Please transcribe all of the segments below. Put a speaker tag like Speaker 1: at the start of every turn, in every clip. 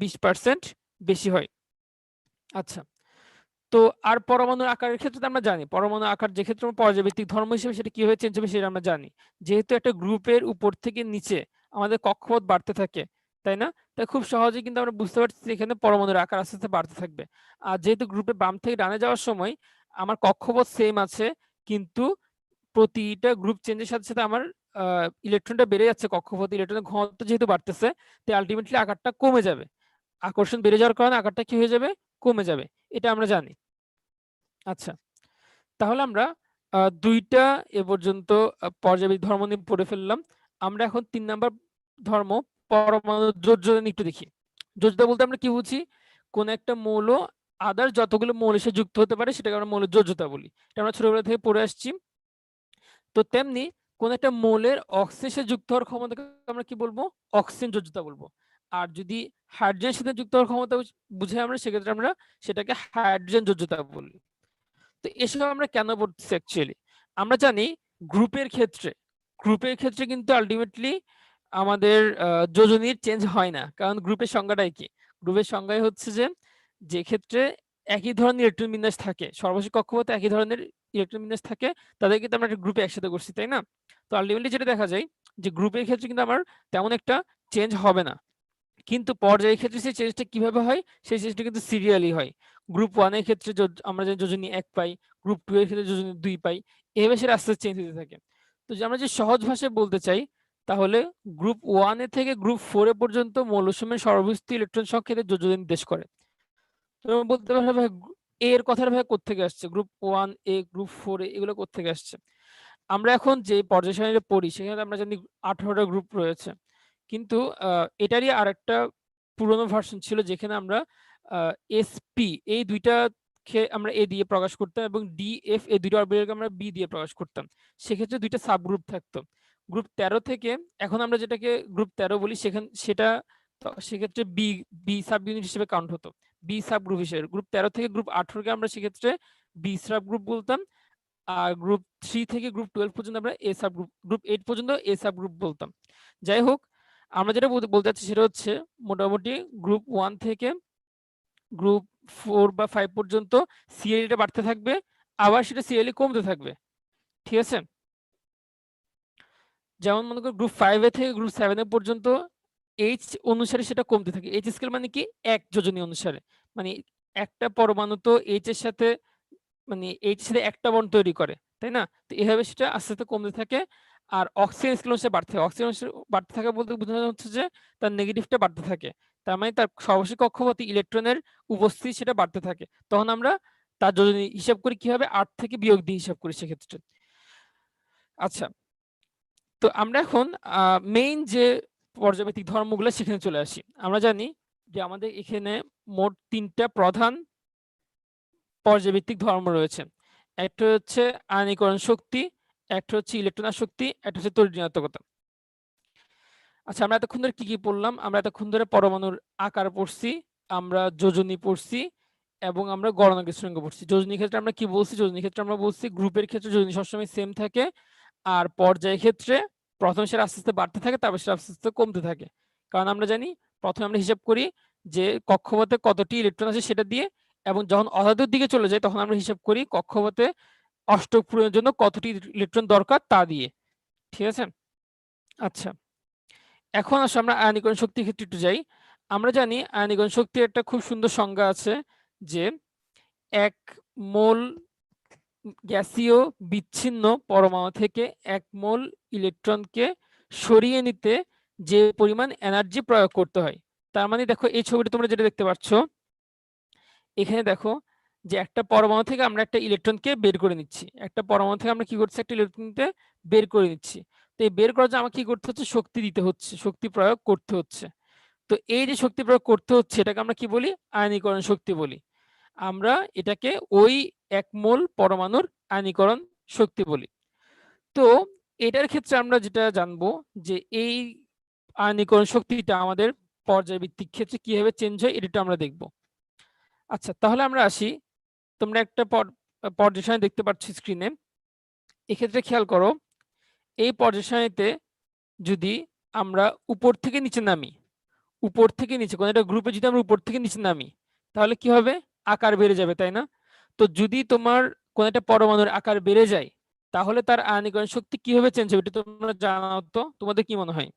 Speaker 1: 20% বেশি হয়। আচ্ছা, তো আর পরমাণুর আকারের ক্ষেত্রে আমরা জানি পরমাণু আকার যে ক্ষেত্রে পর্যায়ভিত্তিক ধর্ম হিসেবে সেটা কিভাবে চেঞ্জ হবে সেটা আমরা জানি। যেহেতু একটা গ্রুপের উপর থেকে নিচে আমাদের কক্ষপথ বাড়তে থাকে, তাই না? তাই খুব সহজে কিন্তু আমরা বুঝতে পারছি এখানে পরমাণুর আকার আস্তে আস্তে বাড়তে থাকবে। আর যেহেতু গ্রুপে বাম থেকে ডানে যাওয়ার সময় আমার কক্ষপথ সেম আছে, কিন্তু প্রতিটা গ্রুপ চেঞ্জের সাথে সাথে আমার ইলেকট্রনটা বেড়ে যাচ্ছে, কক্ষপথে ইলেকট্রনের ঘনত্ব যেহেতু বাড়তেছে, তাই আলটিমেটলি আকারটা কমে যাবে। আকর্ষণ বেড়ে যাওয়ার কারণে আকারটা কি হয়ে যাবে? কমে যাবে। এটা আমরা জানি। আচ্ছা, তাহলে আমরা দুইটা এ পর্যন্ত পর্যায়ভিত্তিক ধর্ম নিয়ে পড়ে ফেললাম। আমরা এখন 3 নাম্বার ধর্ম পরমাণু যোজ্যতা নিয়ে একটু দেখি। যোজ্যতা বলতে আমরা কি বুঝি? কোন একটা মৌল আদার যতগুলো মৌলের সাথে যুক্ত হতে পারে সেটাকে আমরা মৌলের যোজ্যতা বলি। এটা আমরা ছোটবেলা থেকে পড়ে আসছি। তো তেমনি কোন একটা মৌলের অক্সিজেনের সাথে যুক্ত হওয়ার ক্ষমতাকে আমরা কি বলবো? অক্সিজেন যোজ্যতা বলবো। আর যদি হাইড্রোজেনের সাথে যুক্ত হওয়ার ক্ষমতা বুঝে আমরা, সেক্ষেত্রে আমরা সেটাকে হাইড্রোজেন যোজ্যতা বলি। তো এসব আমরা কেন পড়তেছি অ্যাকচুয়ালি? আমরা জানি গ্রুপের ক্ষেত্রে কিন্তু আলটিমেটলি আমাদের যোজনীর চেঞ্জ হয় না, কারণ গ্রুপের সংজ্ঞাটাই কি? গ্রুপের সংজ্ঞাই হচ্ছে যে ক্ষেত্রে একই ধরনের ইলেকট্রন বিন্যাস থাকে, সর্বশেষ কক্ষপথে একই ধরনের ইলেকট্রন বিন্যাস থাকে, তাদের কিন্তু আমরা একটা গ্রুপে একসাথে করছি, তাই না? তো আলটিমেটলি যেটা দেখা যায় যে গ্রুপের ক্ষেত্রে কিন্তু আমার তেমন একটা চেঞ্জ হবে না, কিন্তু পর্যায়ের ক্ষেত্রে সেই চেঞ্জটা কিভাবে হয়? সেই চেঞ্জটা কিন্তু সিরিয়ালি হয়। গ্রুপ 1 এর ক্ষেত্রে আমরা যে যোজনী 1 পাই, গ্রুপ 2 এর ক্ষেত্রে যোজনী 2 পাই, এভাবে সেটা আস্তে আস্তে চেঞ্জ হতে থাকে। তো যে আমরা যে সহজ ভাষায় বলতে চাই, তাহলে গ্রুপ 1 এ থেকে গ্রুপ 4 এ পর্যন্ত মৌলসমূহের সর্বস্থিত ইলেকট্রন সংখ্যা যোজনী নির্দেশ করে। তো বলতে পারবে ভাই এ এর কথাটা ভাই কোত্থেকে আসছে? গ্রুপ 1 এ, গ্রুপ 4 এ এগুলো কোত্থেকে আসছে? আমরা এখন যে পর্যায় সারণীতে পড়ি সেখানে আমরা জানি 18টা গ্রুপ রয়েছে, কিন্তু এটারই আরেকটা পুরনো ভার্সন ছিল যেখানে আমরা এসপি এই দুইটাকে আমরা এ দিয়ে প্রকাশ করতাম এবং ডিএফ এই দুইটা অরবিটালকে আমরা বি দিয়ে প্রকাশ করতাম। সেক্ষেত্রে দুইটা সাব গ্রুপ থাকতো। গ্রুপ 13 থেকে এখন আমরা যেটাকে গ্রুপ 13 বলি, সেক্ষেত্রে বি বি সাব ইউনিট হিসেবে কাউন্ট হতো, বি সাব গ্রুপ হিসেবে। গ্রুপ 13 থেকে গ্রুপ 18 কে আমরা সেক্ষেত্রে বি সাব গ্রুপ বলতাম। আর গ্রুপ 3 থেকে গ্রুপ 12 পর্যন্ত আমরা এ সাব গ্রুপ, গ্রুপ 8 পর্যন্ত এ সাব গ্রুপ বলতাম। যাই হোক, আমরা যেটা বলতে চাচ্ছি সেটা হচ্ছে মোটামুটি গ্রুপ 1 থেকে গ্রুপ 4 বা 5 পর্যন্ত সিএলটা বাড়তে থাকবে, আবার সেটা সিএলই কমতে থাকবে। ঠিক আছে? যেমন মনে করো গ্রুপ 5 এ থেকে গ্রুপ 7 এ পর্যন্ত এইচ অনুসারে সেটা কমতে থাকে। এইচ স্কেল মানে কি? এক যোজনী অনুসারে, মানে একটা পরমাণু তো এইচ এর সাথে, মানে এইচ এর সাথে একটা বন্ড তৈরি করে, তাই না? তো এভাবে সেটা আস্তে আস্তে কমতে থাকে। আর অক্সিজেন স্কেল অনুসারে বাড়তে থাকে। অক্সিজেন বাড়তে থাকা বলতে বোঝানো হচ্ছে যে তার নেগেটিভটা বাড়তে থাকে, তার মানে তার সর্বশেষ কক্ষপথে ইলেকট্রনের উপস্থিতি সেটা বাড়তে থাকে। তখন আমরা তার যোজনী হিসাব করি কিভাবে? 8 থেকে বিয়োগ দিয়ে হিসাব করি সেক্ষেত্রে। আচ্ছা, তো আমরা এখন মেইন যে পর্যায়ভিত্তিক ধর্মগুলো সেখানে চলে আসি। আমরা জানি যে আমাদের এখানে মোট 3টা প্রধান পর্যায়ভিত্তিক ধর্ম রয়েছে। একটা হচ্ছে আয়নীকরণ শক্তি, একটা হচ্ছে ইলেকট্রন আসক্তি, একটা হচ্ছে তড়িৎ ঋণাত্মকতা। আচ্ছা, আমরা এতক্ষণ ধরে কি কি পড়লাম? আমরা এতক্ষণ ধরে পরমাণুর আকার পড়ছি, আমরা যোজনী পড়ছি, এবং আমরা গড়নাঙ্ক শৃঙ্গ পড়ছি। যোজনীর ক্ষেত্রে আমরা কি বলছি? যোজনীর ক্ষেত্রে আমরা বলছি গ্রুপের ক্ষেত্রে যোজনী সবসময় সেম থাকে, আর পর্যায়ের ক্ষেত্রে প্রথমে সেটা আস্তে আস্তে বাড়তে থাকে, তারপর সেটা আস্তে আস্তে কমতে থাকে। কারণ আমরা জানি প্রথমে আমরা হিসাব করি যে কক্ষপথে কতটি ইলেকট্রন আছে সেটা দিয়ে, এবং যখন অধাতুর দিকে চলে যায় তখন আমরা হিসাব করি কক্ষপথে অষ্টক পূরণের জন্য কতটি ইলেকট্রন দরকার তা দিয়ে। ঠিক আছে? আচ্ছা, এখন আসলে আমরা আয়নীকরণ শক্তির ক্ষেত্রে একটু যাই। আমরা জানি আয়নীকরণ শক্তির একটা খুব সুন্দর সংজ্ঞা আছে, যে 1 মোল গ্যাসীয় বিচ্ছিন্ন পরমাণু থেকে 1 মোল ইলেকট্রনকে সরিয়ে নিতে যে পরিমাণ এনার্জি প্রয়োগ করতে হয়। তার মানে দেখো এই ছবিটা তোমরা যেটা দেখতে পাচ্ছ, এখানে দেখো যে একটা পরমাণু থেকে আমরা একটা ইলেকট্রনকে বের করে নিচ্ছি। একটা পরমাণু থেকে আমরা কি করছি? একটা ইলেকট্রনকে বের করে নিচ্ছি। তো এই বের করার জন্য আমাকে কি করতে হচ্ছে? শক্তি দিতে হচ্ছে, শক্তি প্রয়োগ করতে হচ্ছে। তো এই যে শক্তি প্রয়োগ করতে হচ্ছে এটাকে আমরা কি বলি? আয়নীকরণ শক্তি বলি। আমরা এটাকে ওই 1 মোল পরমাণুর আয়নীকরণ শক্তি বলি। তো এটার ক্ষেত্রে আমরা যেটা জানবো যে এই আয়নীকরণ শক্তিটা আমাদের পর্যায়ভিত্তিক ক্ষেত্রে কিভাবে চেঞ্জ হয় এটা আমরা দেখব। আচ্ছা, তাহলে আমরা আসি। তোমরা একটা পর্যায় সারণী দেখতে পাচ্ছ স্ক্রিনে। এক্ষেত্রে খেয়াল করো, এই পর্যায় সারণীতে যদি আমরা উপর থেকে নিচে নামি, উপর থেকে নিচে, কোন একটা গ্রুপে যদি আমরা উপর থেকে নিচে নামি তাহলে কি হবে, আকার বেড়ে যাবে, তাই না? তো যদি তোমার কোন একটা পরমাণুর আকার বেড়ে যায় তাহলে তার আয়নীকরণ শক্তি কিভাবে চেঞ্জ হবে, এটা তোমরা জানো তো? তোমাদের কি মনে হয়?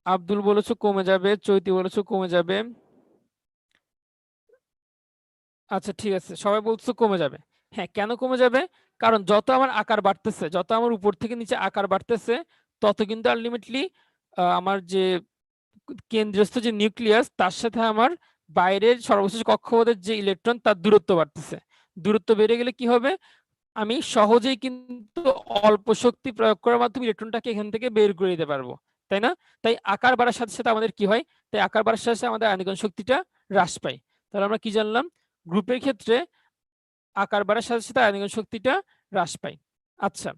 Speaker 1: আব্দুল বলেছো কমে যাবে, চৈতি বলেছো কমে যাবে। আচ্ছা ঠিক আছে, সবাই বলছো কমে যাবে। হ্যাঁ, কেন কমে যাবে? কারণ যত আমার আকার বাড়তেছে, যত আমার উপর থেকে নিচে আকার বাড়তেছে, তত কিন্তু আলটিমেটলি আমার যে কেন্দ্রস্থ যে নিউক্লিয়াস তার সাথে আমার বাইরের সর্বশেষ কক্ষপথের যে ইলেকট্রন তার দূরত্ব বাড়তেছে। দূরত্ব বেড়ে গেলে কি হবে, আমি সহজেই কিন্তু অল্প শক্তি প্রয়োগ করার মাধ্যমে ইলেকট্রনটাকে এখান থেকে বের করে দিতে পারবো, তাই না? তাই আকার বাড়ার সাথে সাথে আমাদের কি হয়, তাই আকার বাড়ার সাথে সাথে আমাদের আয়নীকরণ শক্তিটা হ্রাস পায়। তাহলে আমরা কি জানলাম, গ্রুপের ক্ষেত্রে আকার বাড়ার সাথে সাথে আয়নীকরণ শক্তিটা হ্রাস পায়। আচ্ছা,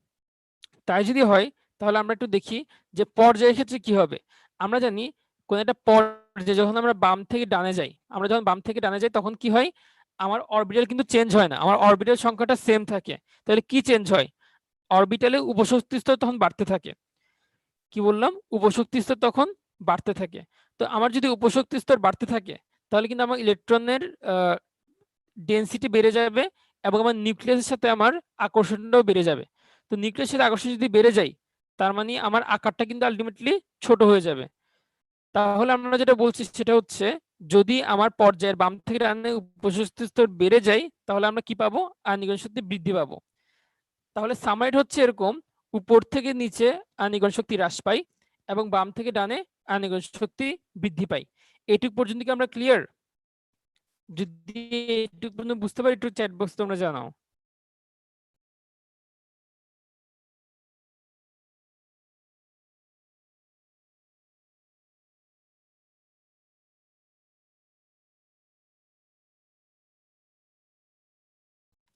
Speaker 1: তাই যদি হয় তাহলে আমরা একটু দেখি যে পর্যায়ের ক্ষেত্রে কি হবে। আমরা জানি কোন একটা পর্যায়ে যখন আমরা বাম থেকে ডানে যাই, আমরা যখন বাম থেকে ডানে যাই তখন কি হয়, আমার অরবিটাল কিন্তু চেঞ্জ হয় না, আমার অরবিটাল সংখ্যাটা সেম থাকে। তাহলে কি চেঞ্জ হয়, অরবিটালে উপশক্তি স্তর তখন বাড়তে থাকে। কি বললাম, উপশক্তি স্তর তখন বাড়তে থাকে। তো আমার যদি উপশক্তি স্তর বাড়তে থাকে তাহলে কিন্তু আমার ইলেকট্রনের ডেনসিটি বেড়ে যাবে এবং আমার নিউক্লিয়াসের সাথে আমার আকর্ষণটাও বেড়ে যাবে। তো নিউক্লিয়াসের সাথে আকর্ষণ যদি বেড়ে যায় তার মানে আমার আকারটা কিন্তু আলটিমেটলি ছোট হয়ে যাবে। তাহলে আমরা যেটা বলছি সেটা হচ্ছে, যদি আমার পর্যায়ের বাম থেকে ডানে উপশক্তি স্তর বেড়ে যায় তাহলে আমরা কি পাবো, আয়নীকরণ শক্তি বৃদ্ধি পাবো। তাহলে সামাইড হচ্ছে এরকম, উপর থেকে নিচে আয়নীকরণ শক্তি হ্রাস পায় এবং বাম থেকে ডানে আয়নীকরণ শক্তি বৃদ্ধি পায়। এটুক পর্যন্ত কি আমরা ক্লিয়ার? যদি এটুক পর্যন্ত বুঝতে পারি একটু চ্যাট বক্স তোমরা জানাও।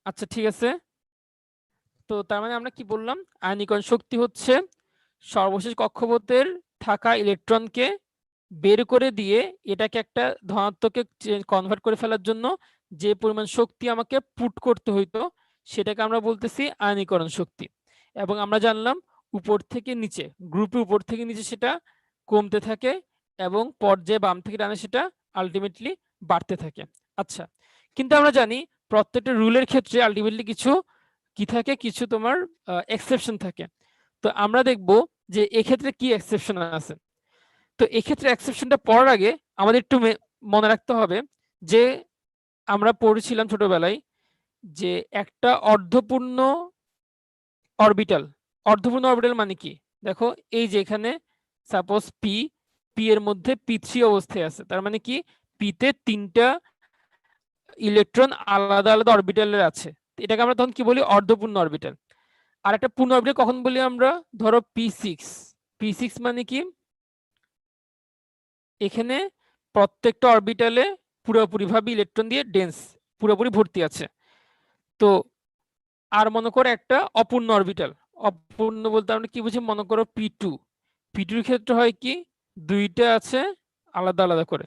Speaker 1: আচ্ছা ঠিক আছে, তো তার মানে আমরা কি বললাম, আয়নীকরণ শক্তি হচ্ছে সর্বশেষ কক্ষপথের থাকা ইলেকট্রনকে বের করে দিয়ে এটাকে একটা ধনাত্মকে কনভার্ট করে ফেলার জন্য যে পরিমাণ শক্তি আমাকে পুট করতে হইতো সেটাকে আমরা বলতেছি আয়নীকরণ শক্তি। এবং আমরা জানলাম উপর থেকে নিচে, গ্রুপে উপর থেকে নিচে সেটা কমতে থাকে এবং পর্যায়ে বাম থেকে ডানে সেটা আলটিমেটলি বাড়তে থাকে। আচ্ছা, কিন্তু আমরা জানি প্রত্যেকটা রুলের ক্ষেত্রে আলটিমেটলি কিছু কি থাকে, কিছু তোমার এক্সেপশন থাকে। তো আমরা দেখব যে এক্ষেত্রে কি এক্সেপশন আছে। তো এক্ষেত্রে এক্সেপশনটা পড়ার আগে আমাদের একটু মনে রাখতে হবে যে আমরা পড়েছিলাম ছোটবেলায় যে একটা অর্ধপূর্ণ অরবিটাল, অর্ধপূর্ণ অরবিটাল মানে কি, দেখো এই যে এখানে সাপোজ পি, পি এর মধ্যে পি3 অবস্থায় আছে, তার মানে কি পিতে 3টা ইলেকট্রন আলাদা আলাদা অরবিটালের আছে, এটাকে আমরা তখন কি বলি, অর্ধপূর্ণ অরবিটাল। আর একটা পূর্ণ অরবিটাল কখন বলি আমরা, ধরো পি6, পি6 মানে কি এখানে প্রত্যেকটা অরবিটালে পুরোপুরি ভাবে ইলেকট্রন দিয়ে ডেন্স পুরোপুরি ভর্তি আছে। তো আর মনে করো একটা অপূর্ণ অরবিটাল, অপূর্ণ বলতে আমরা কি বুঝি, মনে করো পি2, পি2 এর ক্ষেত্রে হয় কি দুইটা আছে আলাদা আলাদা করে।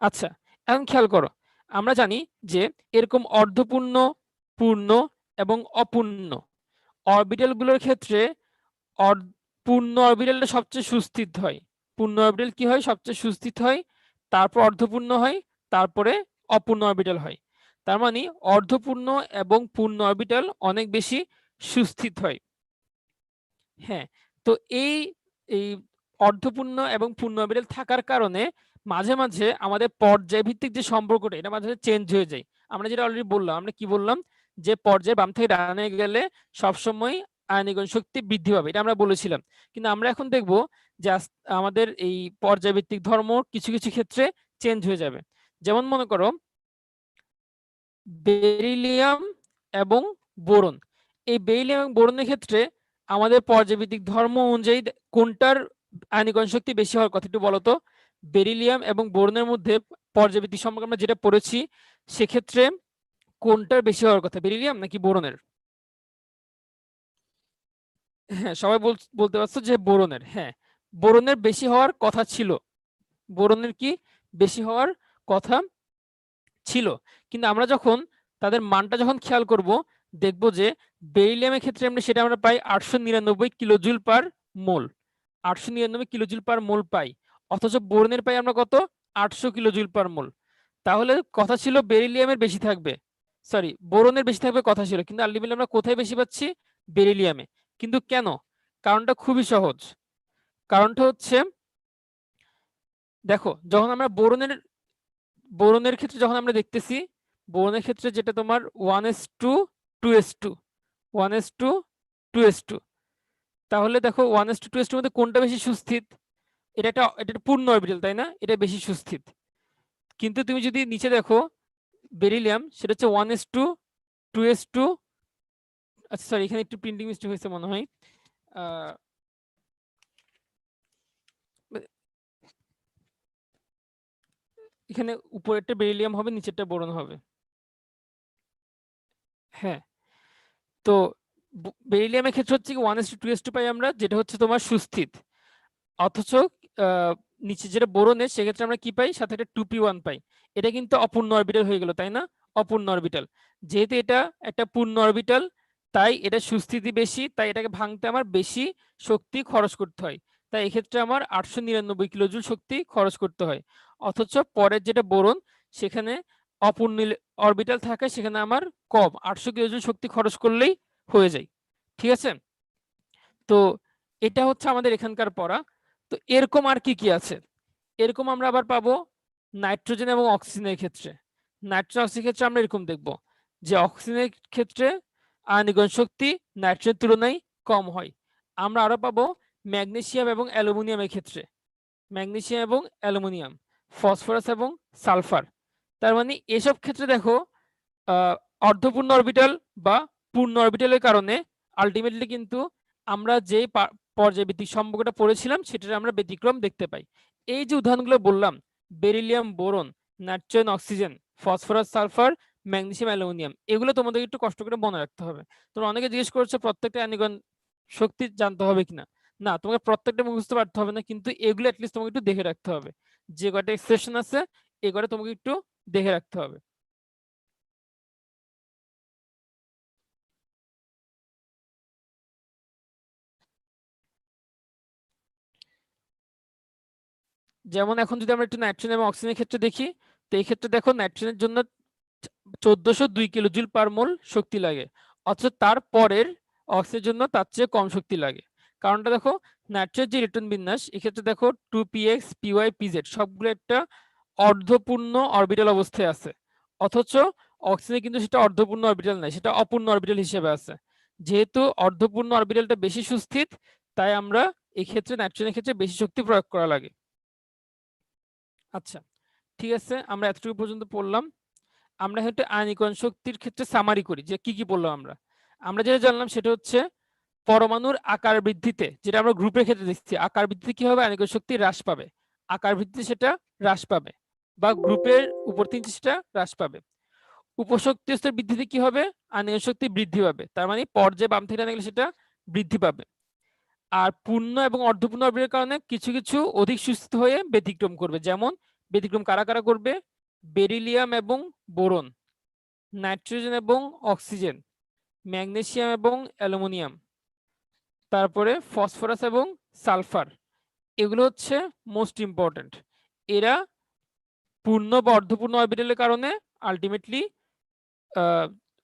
Speaker 1: আচ্ছা, এখন খেয়াল করো, আমরা জানি যে এরকম অর্ধপূর্ণ, পূর্ণ এবং অপূর্ণ অরবিটাল গুলোর ক্ষেত্রে পূর্ণ অরবিটালটা সবচেয়ে সুস্থিত হয়। পূর্ণ অরবিটাল কি হয়, সবচেয়ে সুস্থিত হয়, তারপর অর্ধপূর্ণ হয়, তারপরে অপূর্ণ অরবিটাল হয়। তার মানে অর্ধপূর্ণ এবং পূর্ণ অরবিটাল অনেক বেশি সুস্থিত হয়। হ্যাঁ, তো এই এই অর্ধপূর্ণ এবং পূর্ণ অরবিটাল থাকার কারণে মাঝে মাঝে আমাদের পর্যায় ভিত্তিক যে সম্পর্কটা এটা মাঝে মাঝে চেঞ্জ হয়ে যায়। আমরা যেটা অলরেডি বললাম, আমরা কি বললাম, যে পর্যায়ে বাম থেকে ডানে গেলে সবসময় আয়নীকরণ শক্তি বৃদ্ধি পাবে, এটা আমরা বলেছিলাম। কিন্তু আমরা এখন দেখব যে আমাদের এই পর্যায়ভিত্তিক ধর্ম কিছু কিছু ক্ষেত্রে চেঞ্জ হয়ে যাবে। যেমন মনে করো বেরিলিয়াম এবং বোরন, এই বেরিলিয়াম এবং বোরনের ক্ষেত্রে আমাদের পর্যায়ভিত্তিক ধর্ম অনুযায়ী কোনটার আয়নীকরণ শক্তি বেশি হওয়ার কথা একটু বলতো। বেরিলিয়াম এবং বোরনের মধ্যে পর্যায়ভিত্তিক সম্পর্কে আমরা যেটা পড়েছি সেক্ষেত্রে কোনটার বেশি হওয়ার কথা, বেরিলিয়াম নাকি বোরনের? হ্যাঁ, সবাই বলতে পারছো যে বোরনের। হ্যাঁ, বোরনের বেশি হওয়ার কথা ছিল, বোরনের কি বেশি হওয়ার কথা ছিল। কিন্তু আমরা যখন তাদের মানটা যখন খেয়াল করব দেখব যে বেরিলিয়ামের ক্ষেত্রে আমরা সেটা আমরা পাই 899 কিলোজুল পার মোল, 899 কিলোজুল পার মোল পাই, অথচ বোরনের পাই আমরা কত 800 কিলোজুল পার মোল। তাহলে কথা ছিল বেরিলিয়ামের বেশি থাকবে, সরি বোরনের বেশি থাকবে কথা ছিল, কিন্তু আলটিমেটলি আমরা কোথায় বেশি পাচ্ছি, বেরিলিয়ামে। কিন্তু কেন? কারণটা খুবই সহজ। কারণটা হচ্ছে দেখো, যখন আমরা বোরনের ক্ষেত্রে যখন আমরা দেখতেছি, বোরনের ক্ষেত্রে যেটা তোমার 1s2 2s2 1s2 2s2, তাহলে দেখো 1s2 2s2 মধ্যে কোনটা বেশি সুস্থিত? এটা পূর্ণ অরবিটাল, তাই না? এটা বেশি সুস্থিত। কিন্তু তুমি যদি নিচে দেখো বেরিলিয়াম, সেটা হচ্ছে 1s2 2s2, আচ্ছা সরি এখানে একটু প্রিন্টিং মিস্টেক হয়েছে মনে হয়। এখানে উপরেরটা বেরিলিয়াম হবে, নিচেরটা বোরন হবে। হ্যাঁ, তো বেরিলিয়ামের ক্ষেত্রে হচ্ছে কি 1s2 2s2 পাই আমরা, যেটা হচ্ছে তোমার সুস্থিত। অথচ নিচে যেটা বোরনের, সেক্ষেত্রে আমরা কি পাই, সাথে একটা 2p1 পাই। এটা কিন্তু অপূর্ণ অরবিটাল হয়ে গেল, তাই না? অপূর্ণ অরবিটাল। যেহেতু এটা একটা পূর্ণ অরবিটাল, তাই এটা সুস্থিতি বেশি, তাই এটাকে ভাঙতে আমার বেশি শক্তি খরচ করতে হয়। তাই এক্ষেত্রে আমার 899 কিলোজুল শক্তি খরচ করতে হয়। অথচ পরের যেটা বোরন, সেখানে অপূর্ণ অরবিটাল থাকে, সেখানে আমার কম 800 কিলোজুল শক্তি খরচ করলেই হয়ে যায়। ঠিক আছে? তো এটা হচ্ছে আমাদের এখানকার পড়া। তো এরকম আর কি কি আছে? এরকম আমরা আবার পাবো নাইট্রোজেন এবং অক্সিজেনের ক্ষেত্রে। নাইট্রোজেন অক্সিজেনের ক্ষেত্রে আমরা এরকম দেখব যে অক্সিজেনের ক্ষেত্রে আয়নীকরণ শক্তি নাইট্রোজেনের তুলনায় কম হয়। আমরা আরো পাবো ম্যাগনেসিয়াম এবং অ্যালুমিনিয়ামের ক্ষেত্রে, ম্যাগনেসিয়াম এবং অ্যালুমিনিয়াম, ফসফরাস এবং সালফার। তার মানে এসব ক্ষেত্রে দেখো অর্ধপূর্ণ অরবিটাল বা পূর্ণ অরবিটালের কারণে আলটিমেটলি কিন্তু আমরা যে পর্যায়ভিত্তিক সম্পর্কটা পড়েছিলাম, সেটার আমরা ব্যতিক্রম দেখতে পাই। এই যে উদাহরণগুলো বললাম, beryllium, boron, nitrogen, oxygen, phosphorus, sulphur, magnesium, aluminium, এগুলো তোমাদের একটু কষ্ট করে মনে রাখতে হবে। তোমরা অনেকে জিজ্ঞেস করছো প্রত্যেকটা আয়নীকরণ শক্তি জানতে হবে কিনা। না, তোমাকে প্রত্যেকটা মুখস্থ পারতে হবে না, কিন্তু এগুলো অ্যাটলিস্ট তোমাকে একটু দেখে রাখতে হবে। যে কয়টা এক্সপ্রেশন আছে, এই কয়টা তোমাকে একটু দেখে রাখতে হবে। যেমন এখন যদি আমরা একটু নাইট্রোজেন এবং অক্সিজেনের ক্ষেত্রে দেখি, তো এই ক্ষেত্রে দেখো নাইট্রোজেনের জন্য 1402 কিলোজুল পার মোল শক্তি লাগে, অথচ তার পরের অক্সিজেনের জন্য তার চেয়ে কম শক্তি লাগে। কারণটা দেখো, নাইট্রোজেনের যে ইলেকট্রন বিন্যাস, এক্ষেত্রে দেখো 2px py pz সবগুলো একটা অর্ধপূর্ণ অরবিটাল অবস্থায় আছে, অথচ অক্সিজেন কিন্তু সেটা অর্ধপূর্ণ অরবিটাল নাই, সেটা অপূর্ণ অরবিটাল হিসেবে আছে। যেহেতু অর্ধপূর্ণ অরবিটালটা বেশি সুস্থিত, তাই আমরা এই ক্ষেত্রে নাইট্রোজেনের ক্ষেত্রে বেশি শক্তি প্রয়োগ করা লাগে। আচ্ছা, ঠিক আছে, আমরা এতটুকু পর্যন্ত পড়লাম। আমরা হয়তো আয়নীকরণ শক্তির ক্ষেত্রে সামারি করি যে কি কি বললাম আমরা। আমরা যেটা জানলাম সেটা হচ্ছে পরমাণুর আকার বৃদ্ধিতে, যেটা আমরা গ্রুপের ক্ষেত্রে দেখছি, আকার বৃদ্ধিতে কি হবে, আয়নীকরণ শক্তি হ্রাস পাবে। আকার বৃদ্ধিতে সেটা হ্রাস পাবে, বা গ্রুপের উপর তিনটি সেটা হ্রাস পাবে। উপশক্তি স্তর বৃদ্ধিতে কি হবে, আয়নীকরণ শক্তি বৃদ্ধি পাবে, তার মানে পর্যায়ে বাম থেকে গেলে সেটা বৃদ্ধি পাবে। আর পূর্ণ এবং অর্ধপূর্ণ অরবিটালের কারণে কিছু কিছু অধিক সুস্থিত হয়ে ব্যতিক্রম করবে। যেমন ব্যতিক্রম কারা কারা করবে, বেরিলিয়াম এবং বোরন, নাইট্রোজেন এবং অক্সিজেন, ম্যাগনেসিয়াম এবং অ্যালুমিনিয়াম, তারপরে ফসফরাস এবং সালফার। এগুলো হচ্ছে মোস্ট ইম্পর্টেন্ট। এরা পূর্ণ বা অর্ধপূর্ণ অরবিটালের কারণে আলটিমেটলি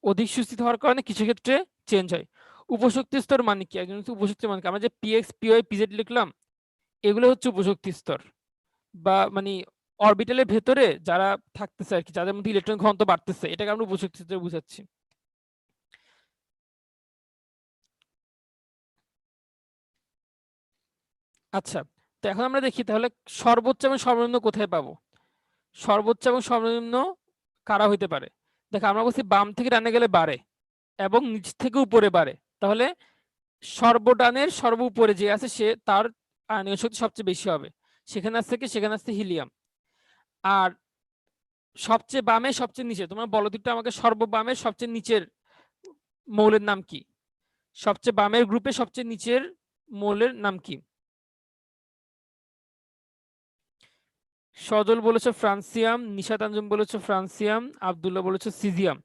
Speaker 1: অধিক সুস্থিত হওয়ার কারণে কিছু ক্ষেত্রে চেঞ্জ হয়। উপশক্তি স্তর মানে কি, একজন উপশক্তি মানে কি, আমরা যে পিএক্স পিওয়াই পিজেড লিখলাম, এগুলো হচ্ছে উপশক্তি স্তর, বা মানে অরবিটালের ভেতরে যারা থাকতেছে আর কি, যাদের মধ্যে ইলেকট্রন ঘনত্ব বাড়তেছে, এটাকে আমরা উপশক্তি স্তর বুঝাচ্ছি। আচ্ছা, তো এখন আমরা দেখি তাহলে সর্বোচ্চ এবং সর্বনিম্ন কোথায় পাবো। সর্বোচ্চ এবং সর্বনিম্ন কারা হইতে পারে? দেখো, আমরা বলছি বাম থেকে ডানে গেলে বাড়ে এবং নিচ থেকে উপরে বাড়ে, তাহলে সর্বডানের সর্ব উপরে যে আছে সে তার আয়নীয় শক্তি সবচেয়ে বেশি হবে, সেখানে আছে কি, সেখানে আছে হিলিয়াম। আর সবচেয়ে বামে সবচেয়ে নিচে, তোমরা বলো তো একটু আমাকে, সর্ববামের সবচেয়ে নিচের মৌলের নাম কি? সবচেয়ে বামের গ্রুপে সবচেয়ে নিচের মৌলের নাম কি? সজল বলেছে ফ্রান্সিয়াম, নিশাতাঞ্জুম বলেছে ফ্রান্সিয়াম, আব্দুল্লাহ বলেছে সিজিয়াম।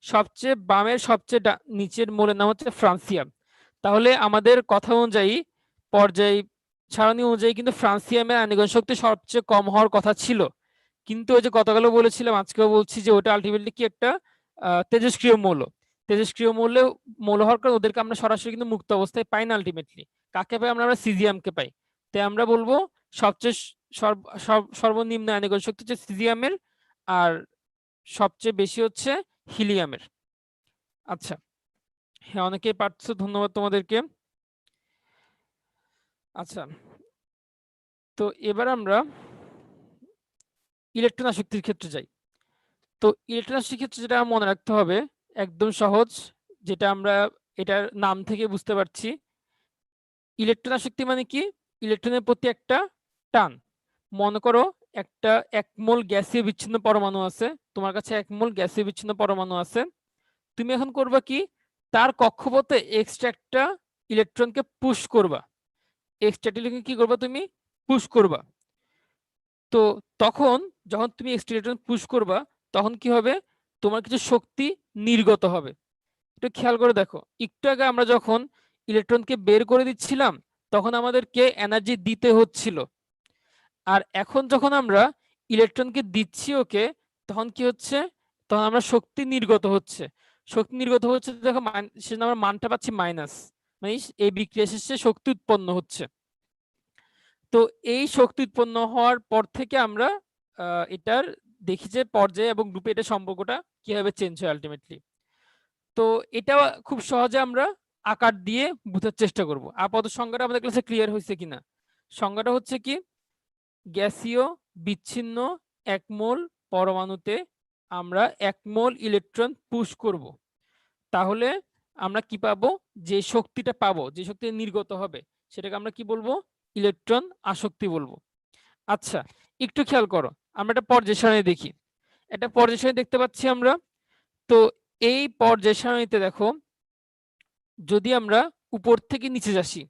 Speaker 1: সবচেয়ে বামের সবচেয়ে নিচের মৌলের নাম হচ্ছে ফ্রান্সিয়াম। তাহলে আমাদের কথা অনুযায়ী পর্যায় সারণী অনুযায়ী কিন্তু ফ্রান্সিয়ামের আয়নীকরণ শক্তি সবচেয়ে কম হওয়ার কথা ছিল, কিন্তু ওই যে গতকালও বলেছিলাম আজকেও বলছি যে ওটা আলটিমেটলি কি একটা তেজস্ক্রিয় মৌল। তেজস্ক্রিয় মৌল হওয়ার কারণে ওদেরকে আমরা সরাসরি কিন্তু মুক্ত অবস্থায় পাই না। আলটিমেটলি কাকে পাই আমরা সিজিয়ামকে পাই। তাই আমরা বলবো সবচেয়ে সর্বনিম্ন আয়নীকরণ শক্তি হচ্ছে সিজিয়ামের, আর সবচেয়ে বেশি হচ্ছে হিলিয়ামের। আচ্ছা, হ্যাঁ অনেকেই পারছো, ধন্যবাদ তোমাদেরকে। আচ্ছা, তো এবার আমরা ইলেকট্রন আসক্তির ক্ষেত্রে যাই। তো ইলেকট্রন আসক্তির ক্ষেত্রে যেটা মনে রাখতে হবে একদম সহজ, যেটা আমরা এটার নাম থেকে বুঝতে পারছি। ইলেকট্রন আসক্তি মানে কি? ইলেকট্রনের প্রতি একটা টান। মনে করো একটা 1 মোল গ্যাসীয় বিচ্ছিন্ন পরমাণু আছে, তোমার কাছে 1 মোল গ্যাসীয় বিচ্ছিন্ন পরমাণু আছে। তুমি এখন করবা কি, তার কক্ষপথে এক্সট্রা একটা ইলেকট্রনকে পুশ করবা। এক্সট্রা ইলেকট্রন কি করবা, তুমি পুশ করবা। তো তখন যখন তুমি এক্সট্রা ইলেকট্রন পুশ করবা তখন কি হবে, তোমার কিছু শক্তি নির্গত হবে। একটু খেয়াল করে দেখো, একটু আগে আমরা যখন ইলেকট্রনকে বের করে দিচ্ছিলাম তখন আমাদেরকে এনার্জি দিতে হচ্ছিল, আর এখন যখন আমরা ইলেকট্রনকে দিচ্ছি ওকে, তখন কি হচ্ছে, তখন আমরা শক্তি নির্গত হচ্ছে। শক্তি নির্গত হচ্ছে দেখো, সেজন্য আমরা মানটা পাচ্ছি মাইনাস, মানে এই বিক্রিয়া শেষে শক্তি উৎপন্ন হচ্ছে। তো এই শক্তি উৎপন্ন হওয়ার পর থেকে আমরা এটার দেখি যে পর্যায়ে এবং গ্রুপে এটা সম্পর্কটা কিভাবে চেঞ্জ হয় আলটিমেটলি। তো এটা খুব সহজে আমরা আকার দিয়ে বোঝার চেষ্টা করব। আপাতত সংজ্ঞাটা আমাদের ক্লাসে ক্লিয়ার হয়েছে কিনা? সংজ্ঞাটা হচ্ছে কি, গ্যাসীয় বিচ্ছিন্ন 1 মোল পরমাণুতে আমরা 1 মোল ইলেকট্রন পুশ করব, তাহলে আমরা কি পাবো, যে শক্তিটা পাবো, যে শক্তি নির্গত হবে সেটাকে আমরা কি বলবো, ইলেকট্রন আসক্তি বলবো। আচ্ছা, একটু খেয়াল করো, আমরা একটা পর্যায় সারণী দেখি। একটা পর্যায় সারণী দেখতে পাচ্ছি আমরা। তো এই পর্যায় সারণীতে দেখো, যদি আমরা উপর থেকে নিচে আসি,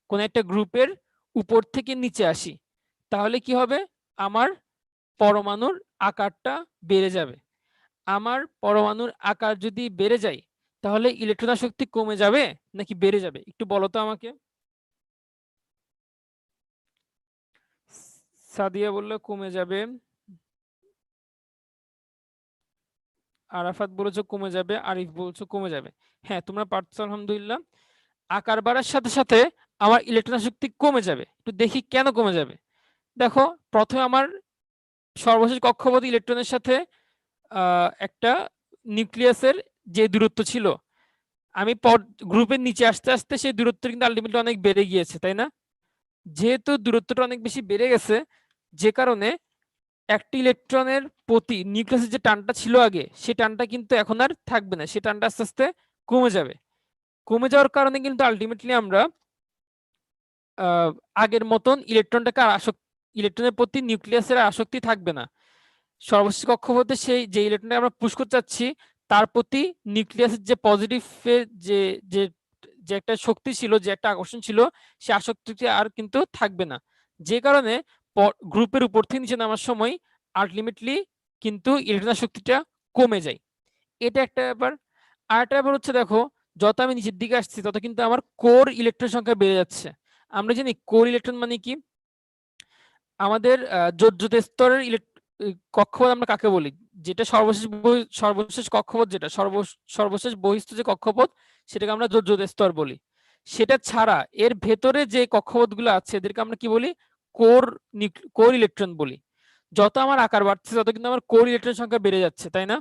Speaker 1: কোন একটা গ্রুপের উপর থেকে নিচে আসি, তাহলে কি হবে, আমার পরমাণুর আকারটা বেড়ে যাবে। আমার পরমাণুর আকার যদি বেড়ে যায় তাহলে ইলেকট্রন আসক্তি কমে যাবে নাকি বেড়ে যাবে, একটু বলো তো আমাকে। সাদিয়া বললো কমে যাবে, আরাফাত বলেছো কমে যাবে, আরিফ বলছো কমে যাবে। হ্যাঁ তোমরা পারছো আলহামদুলিল্লাহ। আকার বাড়ার সাথে সাথে আমার ইলেকট্রন আসক্তি কমে যাবে, একটু দেখি কেন কমে যাবে। দেখো, প্রথমে আমার সর্বশেষ কক্ষপথ ইলেকট্রনের সাথে একটা নিউক্লিয়াসের যে দূরত্ব ছিল, আমি গ্রুপের নিচে আসতে আসতে সেই দূরত্ব কিন্তু আলটিমেটলি অনেক বেড়ে গিয়েছে, তাই না? যেহেতু দূরত্বটা অনেক বেশি বেড়ে গেছে, যে কারণে একটি ইলেকট্রনের প্রতি নিউক্লিয়াসের যে টানটা ছিল আগে, সেই টানটা কিন্তু এখন আর থাকবে না, সেই টানটা আস্তে আস্তে কমে যাবে। কমে যাওয়ার কারণে কিন্তু আলটিমেটলি আমরা আগের মতন ইলেকট্রনটাকে আর ইলেকট্রনের প্রতি নিউক্লিয়াসের আসক্তি থাকবে না। সর্বশেষ কক্ষপথে সেই যে ইলেকট্রনটা আমরা পুশ করতে চাচ্ছি তার প্রতি নিউক্লিয়াসের যে পজিটিভের যে যে যে একটা শক্তি ছিল, যে একটা আকর্ষণ ছিল, সে আসক্তিটি আর কিন্তু থাকবে না। যে কারণে গ্রুপের উপর থেকে নিচে নামার সময় আলটিমেটলি কিন্তু ইলেকট্রন শক্তিটা কমে যায়। এটা একটা ব্যাপার। আর একটা ব্যাপার হচ্ছে দেখো, যত আমি নিচের দিকে আসছি তত কিন্তু আমার কোর ইলেকট্রন সংখ্যা বেড়ে যাচ্ছে। আমরা জানি কোর ইলেকট্রন মানে কি, আমাদের যোজ্যতা স্তরের কক্ষপথ আমরা কাকে বলি, যেটা সর্বশেষ কক্ষপথ, যেটা সর্বশেষ বহিস্থ যে কক্ষপথ সেটাকে আমরা যোজ্যতা স্তর বলি। সেটা ছাড়া এর ভেতরে যে কক্ষপথগুলো আছে এদেরকে আমরা কি বলি, কোর ইলেকট্রন বলি। যত আমার আকার বাড়ছে তত কিন্তু আমার কোর ইলেকট্রন সংখ্যা বেড়ে যাচ্ছে, তাই না?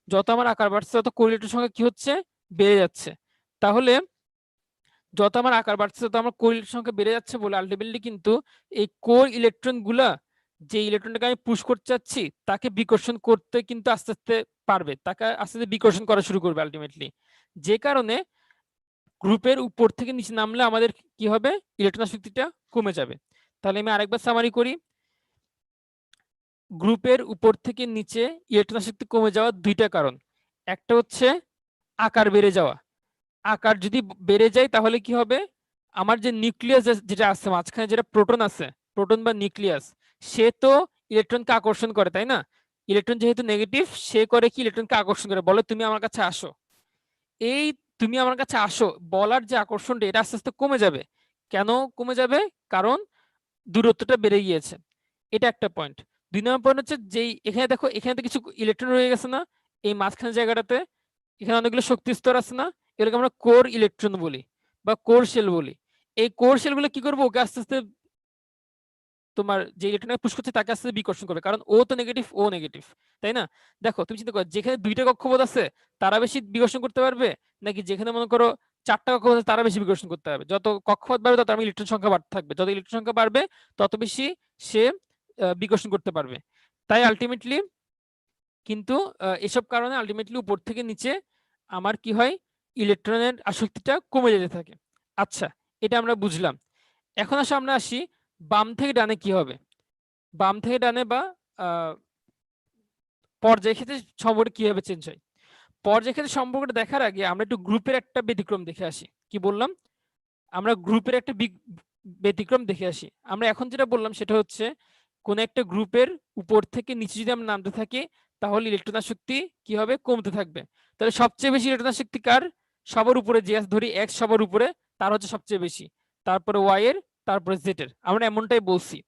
Speaker 1: যত আমার আকার বাড়ছে তত কোর ইলেকট্রন সংখ্যা কি হচ্ছে, বেড়ে যাচ্ছে। তাহলে যত আমার আকার বাড়ছে তত আমার কোর ইলেকট্রন সংখ্যা বেড়ে যাচ্ছে বলে আলটিমেটলি কিন্তু এই কোর ইলেকট্রন গুলা, যে ইলেকট্রনটাকে আমি পুশ করতে চাচ্ছি তাকে বিকর্ষণ করতে কিন্তু আস্তে আস্তে পারবে, তাকে আস্তে আস্তে বিকর্ষণ করা শুরু করবে আলটিমেটলি। যে কারণে গ্রুপের উপর থেকে নিচে নামলে আমাদের কি হবে, ইলেকট্রন আসক্তিটা কমে যাবে। তাহলে আমি আরেকবার সামারি করি। গ্রুপের উপর থেকে নিচে ইলেকট্রন আসক্তি কমে যাওয়ার দুইটা কারণ। একটা হচ্ছে আকার বেড়ে যাওয়া। আকার যদি বেড়ে যায় তাহলে কি হবে, আমার যে নিউক্লিয়াস যেটা আছে মাঝখানে, যেটা প্রোটন আছে, প্রোটন বা নিউক্লিয়াস, সে তো ইলেকট্রনকে আকর্ষণ করে, তাই না? ইলেকট্রন যেহেতু নেগেটিভ, সে করে কি, ইলেকট্রনকে আকর্ষণ করে, বলে তুমি আমার কাছে আসো। এই তুমি আমার কাছে আসো বলার যে আকর্ষণটা, এটা আস্তে আস্তে কমে যাবে। কেন কমে যাবে? কারণ দূরত্বটা বেড়ে গিয়েছে, এটা একটা পয়েন্ট। 2 নম্বর পয়েন্ট হচ্ছে যেই এখানে দেখো এখানে তো কিছু ইলেকট্রন রয়ে গেছে না এই মাঝখানে জায়গাটাতে, এখানে অনেকগুলো শক্তি স্তর আছে না, এগুলোকে আমরা কোর ইলেকট্রন বলি বা কোর শেল বলি। এই কোর শেল গুলো কি করবো, ওকে আস্তে আস্তে তোমার যে ইলেকট্রনকে পুশ করছে তাকে আস্তে আস্তে বিকর্ষণ করবে, কারণ ও তো নেগেটিভ, ও নেগেটিভ, তাই না? দেখো তুমি চিন্তা করো, যেখানে 2টা কক্ষপথ আছে তারা বেশি বিকর্ষণ করতে পারবে, নাকি যেখানে মনে করো 4টা কক্ষপথ আছে তারা বেশি বিকর্ষণ করতে পারবে? যত কক্ষপথ বাড়বে তত ইলেকট্রন সংখ্যা বাড়তে থাকবে, যত ইলেকট্রন সংখ্যা বাড়বে তত বেশি সে বিকর্ষণ করতে পারবে। তাই আলটিমেটলি কিন্তু এসব কারণে আলটিমেটলি উপর থেকে নিচে আমার কি হয়, ইলেকট্রনের আসক্তিটা কমে যেতে থাকে। আচ্ছা, এটা আমরা বুঝলাম। এখন আমরা আসি বাম থেকে ডানে কি হবে। বাম থেকে ডানে বা পর্যায় ক্ষেত্রে সম্পর্ক কিভাবে চেঞ্জ হয়। পর্যায় ক্ষেত্রে সম্পর্কটা দেখার আগে আমরা একটু গ্রুপের একটা ব্যতিক্রম দেখে আসি। কি বললাম, আমরা গ্রুপের একটা ব্যতিক্রম দেখে আসি। আমরা এখন যেটা বললাম সেটা হচ্ছে কোন একটা গ্রুপের উপর থেকে নিচে যদি আমরা নামতে থাকি তাহলে ইলেকট্রন আসক্তি কি হবে, কমতে থাকবে। তাহলে সবচেয়ে বেশি ইলেকট্রন আসক্তি কার, সবার উপরে যে ধরি এক্স সবার উপরে, তার হচ্ছে সবচেয়ে বেশি, তারপরে ওয়াই এর, তারপরে জেড এর, আমরা এমনটাই বলছি।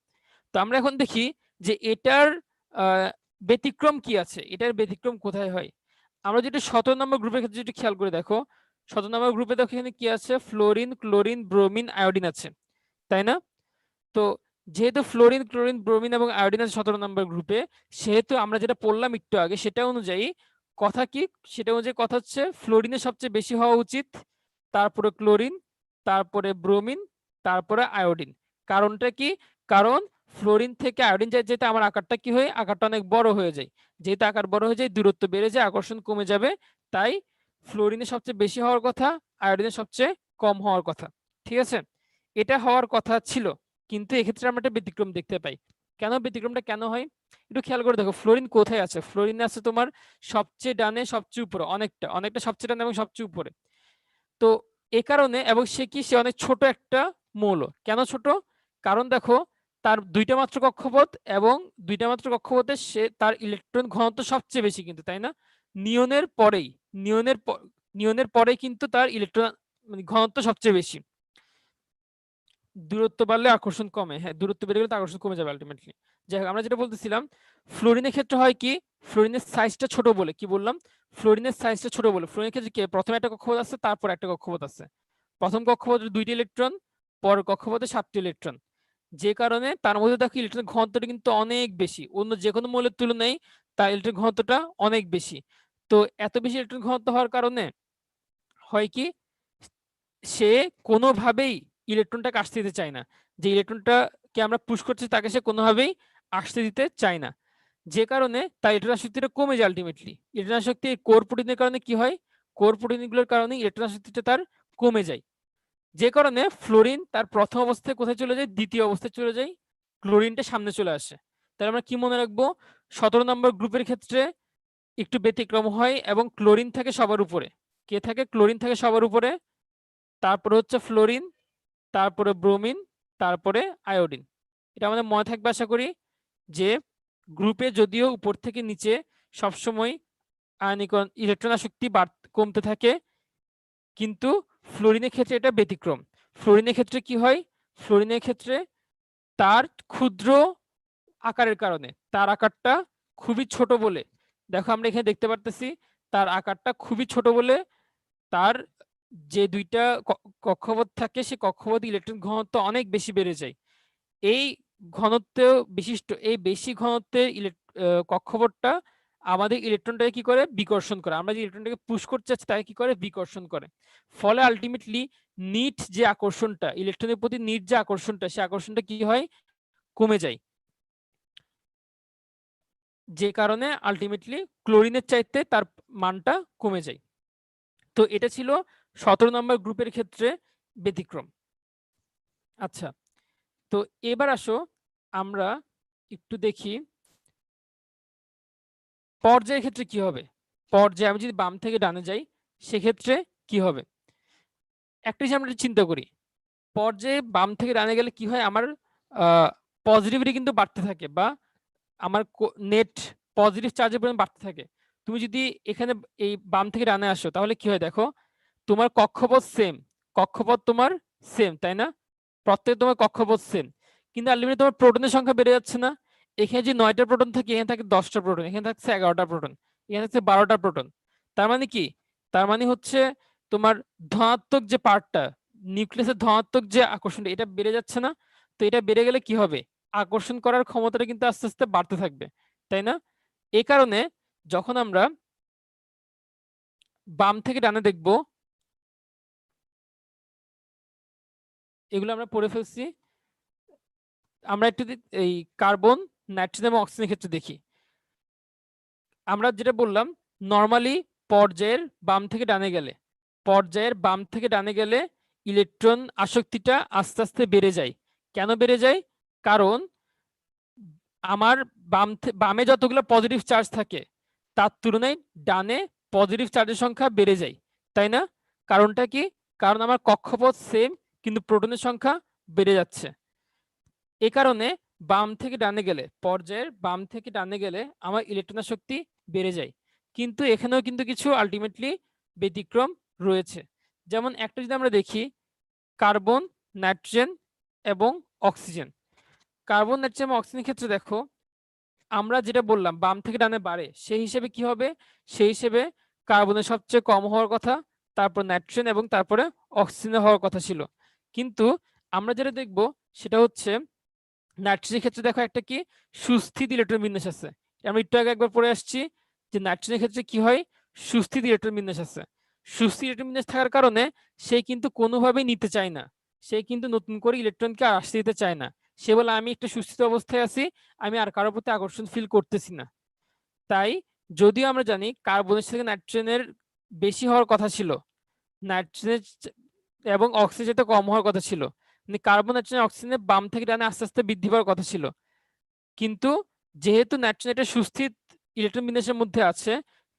Speaker 1: তো আমরা এখন দেখি যে এটার ব্যতিক্রম কি আছে, এটার ব্যতিক্রম কোথায় হয়। আমরা যেটা 17 নম্বর গ্রুপের ক্ষেত্রে যদি খেয়াল করে দেখো, 17 নম্বর গ্রুপে দেখো এখানে কি আছে, ফ্লোরিন, ক্লোরিন, ব্রোমিন, আয়োডিন আছে, তাই না? তো যেহেতু ফ্লোরিন, ক্লোরিন, ব্রোমিন এবং আয়োডিন আছে 17 নম্বর গ্রুপে, সেহেতু আমরা যেটা পড়লাম একটু আগে সেটা অনুযায়ী কথা কি, সেটা অনুযায়ী কথা হচ্ছে ফ্লোরিনের সবচেয়ে বেশি হওয়া উচিত, তারপরে ক্লোরিন, তারপরে ব্রোমিন, তারপরে আয়োডিন। কারণটা কি, কারণ ফ্লোরিন থেকে আয়োডিন যেতে আমার আকারটা কি হয়, আকারটা অনেক বড় হয়ে যায়। যেহেতু আকার বড় হয়ে যায় দূরত্ব বেড়ে যায়, আকর্ষণ কমে যাবে, তাই ফ্লোরিনের সবচেয়ে বেশি হওয়ার কথা, আয়োডিনের সবচেয়ে কম হওয়ার কথা। ঠিক আছে, এটা হওয়ার কথা ছিল, কিন্তু এক্ষেত্রে আমরা একটা ব্যতিক্রম দেখতে পাই। কেন ব্যতিক্রমটা কেন হয় একটু খেয়াল করে দেখো। ফ্লোরিন কোথায় আছে, ফ্লোরিন আছে তোমার সবচেয়ে ডানে, সবচেয়ে উপরে, অনেকটা অনেকটা সবচেয়ে ডানে এবং সবচেয়ে উপরে। তো এ কারণে, এবং সে কি, সে অনেক ছোট একটা মৌল। কেন ছোট, কারণ দেখো তার 2টা মাত্র কক্ষপথ, এবং 2টা মাত্র কক্ষপথে সে তার ইলেকট্রন ঘনত্ব সবচেয়ে বেশি কিন্তু, তাই না? নিয়নের পরেই, নিয়নের পরে কিন্তু তার ইলেকট্রন মানে ঘনত্ব সবচেয়ে বেশি। দূরত্ব বাড়লে আকর্ষণ কমে, হ্যাঁ দূরত্ব বেড়ে গেলে আকর্ষণ কমে যাবে আলটিমেটলি। যাই হোক, আমরা যেটা বলতেছিলাম, ফ্লোরিনের ক্ষেত্রে হয় কি, ফ্লোরিনের সাইজটা ছোট বলে, কি বললাম, ফ্লোরিনের সাইজটা ছোট বলে, ফ্লোরিনের ক্ষেত্রে কি প্রথমে একটা কক্ষপথ আছে, তারপর একটা কক্ষপথ আছে, প্রথম কক্ষপথে 2টি ইলেকট্রন, পর কক্ষপথে 7টি ইলেকট্রন। যে কারণে তার মধ্যে দেখো ইলেকট্রন ঘনত্বটা কিন্তু অনেক বেশি, অন্য যে কোনো মৌলের তুলনায় তার ইলেকট্রন ঘনত্বটা অনেক বেশি। তো এত বেশি ইলেকট্রন ঘনত্ব হওয়ার কারণে হয় কি, সে কোনোভাবেই ইলেকট্রনটাকে আসতে দিতে চায় না, যে ইলেকট্রনটাকে আমরা পুশ করছি তাকে সে কোনোভাবেই আসতে দিতে চায় না। যে কারণে তার ইলেকট্রন আসক্তিটা কমে যায় আলটিমেটলি। ইলেকট্রন আসক্তি কোর প্রোটিনের কারণে কি হয়, কোর প্রোটিনগুলোর কারণে ইলেকট্রন আসক্তিটা তার কমে যায়। যে কারণে ফ্লোরিন তার প্রথম অবস্থায় কোথায় চলে যায়, দ্বিতীয় অবস্থায় চলে যায়, ক্লোরিনটা সামনে চলে আসে। তাহলে আমরা কি মনে রাখবো, 17 নম্বর গ্রুপের ক্ষেত্রে একটু ব্যতিক্রম হয় এবং ক্লোরিন থাকে সবার উপরে। কে থাকে, ক্লোরিন থাকে সবার উপরে, তারপরে হচ্ছে ফ্লোরিন, তারপরে ব্রোমিন, তারপরে আয়োডিন। এটা আমাদের মনে থাকবে আশা করি, যে গ্রুপে যদিও উপর থেকে নিচে সবসময় আয়নীকরণ ইলেকট্রন আসক্তি কমতে থাকে, কিন্তু ফ্লোরিনের ক্ষেত্রে এটা ব্যতিক্রম। ফ্লোরিনের ক্ষেত্রে কি হয়, ফ্লোরিনের ক্ষেত্রে তার ক্ষুদ্র আকারের কারণে, তার আকারটা খুবই ছোট বলে, দেখো আমরা এখানে দেখতে পারতেছি তার আকারটা খুবই ছোট বলে, তার যে 2টা কক্ষপথ থাকে সে কক্ষপথ ইলেকট্রন ঘনত্ব অনেক বেশি বেড়ে যায়। এই ঘনত্ব বিশিষ্ট, এই বেশি ঘনত্বের কক্ষপথটা আমাদের ইলেকট্রনটাকে কি করে, বিকর্ষণ করে। আমরা যে ইলেকট্রনটাকে পুশ করতে চাচ্ছি তাকে কি করে, বিকর্ষণ করে। ফলে আলটিমেটলি নিট যে আকর্ষণটা, ইলেকট্রনের প্রতি নিট যে আকর্ষণটা, সে আকর্ষণটা কি হয়, কমে যায়। যে কারণে আলটিমেটলি ক্লোরিনের চাইতে তার মানটা কমে যায়। তো এটা ছিল 17 নম্বর গ্রুপের ক্ষেত্রে ব্যতিক্রম। আচ্ছা, তো এবার আসো আমরা একটু দেখি পর্যায়ের ক্ষেত্রে কি হবে। পর্যায়ে আমি যদি বাম থেকে ডানে যাই সেক্ষেত্রে কি হবে, একটা জিনিস আমরা চিন্তা করি, পর্যায়ে বাম থেকে ডানে গেলে কি হয়, আমার পজিটিভিটি কিন্তু বাড়তে থাকে, বা আমার নেট পজিটিভ চার্জের পরিমাণ বাড়তে থাকে। তুমি যদি এখানে এই বাম থেকে ডানে আসো তাহলে কি হয়, দেখো তোমার কক্ষপথ সেম, কক্ষপথ তোমার সেম, তাই না? প্রত্যেক তোমার কক্ষপথ সেম, কিন্তু আলটিমেটলি তোমার প্রোটনের সংখ্যা বেড়ে যাচ্ছে না। এখানে যে 9টা প্রোটন থাকে, এখানে থাকে 10টা প্রোটন, এখানে থাকছে 11টা প্রোটন, এখানে থাকছে 12টা প্রোটন। তার মানে কি? তার মানে হচ্ছে তোমার ধনাত্মক যে পার্টটা, নিউক্লিয়াসের ধনাত্মক যে আকর্ষণ, এটা বেড়ে যাচ্ছে না? তো এটা বেড়ে গেলে কি হবে? আকর্ষণ করার ক্ষমতাটা কিন্তু আস্তে আস্তে বাড়তে থাকবে, তাই না? এই কারণে যখন আমরা বাম থেকে ডানে দেখব, এগুলো আমরা পড়ে ফেলছি। আমরা একটু এই কার্বন, নাইট্রোজেন এবং অক্সিজেনের ক্ষেত্রে দেখি। আমরা যেটা বললাম, নর্মালি পর্যায়ের বাম থেকে ডানে গেলে, পর্যায়ের বাম থেকে ডানে গেলে ইলেকট্রন আসক্তিটা আস্তে আস্তে বেড়ে যায়। কেন বেড়ে যায়? কারণ আমার বামে যতগুলো পজিটিভ চার্জ থাকে তার তুলনায় ডানে পজিটিভ চার্জের সংখ্যা বেড়ে যায়, তাই না? কারণটা কি? কারণ আমার কক্ষপথ সেম, কিন্তু প্রোটনের সংখ্যা বেড়ে যাচ্ছে। এ কারণে বাম থেকে ডানে গেলে, পর্যায়ের বাম থেকে ডানে গেলে আমার ইলেকট্রনের শক্তি বেড়ে যায়। কিন্তু এখানেও কিন্তু কিছু আলটিমেটলি ব্যতিক্রম রয়েছে। যেমন একটা যদি আমরা দেখি, কার্বন, নাইট্রোজেন এবং অক্সিজেন। কার্বন, নাইট্রোজেন এবং অক্সিজেনের ক্ষেত্রে দেখো, আমরা যেটা বললাম বাম থেকে ডানে বাড়ে, সেই হিসেবে কি হবে? সেই হিসেবে কার্বনের সবচেয়ে কম হওয়ার কথা, তারপর নাইট্রোজেন এবং তারপরে অক্সিজেনের হওয়ার কথা ছিল। কিন্তু আমরা যেটা দেখব সেটা হচ্ছে, নাইট্রোজেনের ক্ষেত্রে দেখো একটা কি সুস্থিত ইলেকট্রন বিন্যাস আছে। আমরা একটু আগে একবার পড়ে আসছি যে নাইট্রোজেনের ক্ষেত্রে কি হয়, সুস্থিত ইলেকট্রন বিন্যাস আছে। সুস্থিত ইলেকট্রন বিন্যাস থাকার কারণে সে কিন্তু কোনোভাবেই নিতে চায় না, সে কিন্তু নতুন করে ইলেকট্রনকে আসতে দিতে চায় না। সে বলে আমি একটা সুস্থিত অবস্থায় আছি, আমি আর কারোর প্রতি আকর্ষণ ফিল করতেছি না। তাই যদিও আমরা জানি কার্বনের থেকে নাইট্রোজেনের বেশি হওয়ার কথা ছিল, নাইট্রোজেন এবং অক্সিজেন তো কম হওয়ার কথা ছিল, মানে কার্বন, নাইট্রোজেন, অক্সিজেনের বাম থেকে ডানে আস্তে আস্তে বৃদ্ধি পাওয়ার কথা ছিল। কিন্তু যেহেতু নাইট্রোজেন একটা সুস্থিত ইলেকট্রন বিন্যাসের মধ্যে আছে,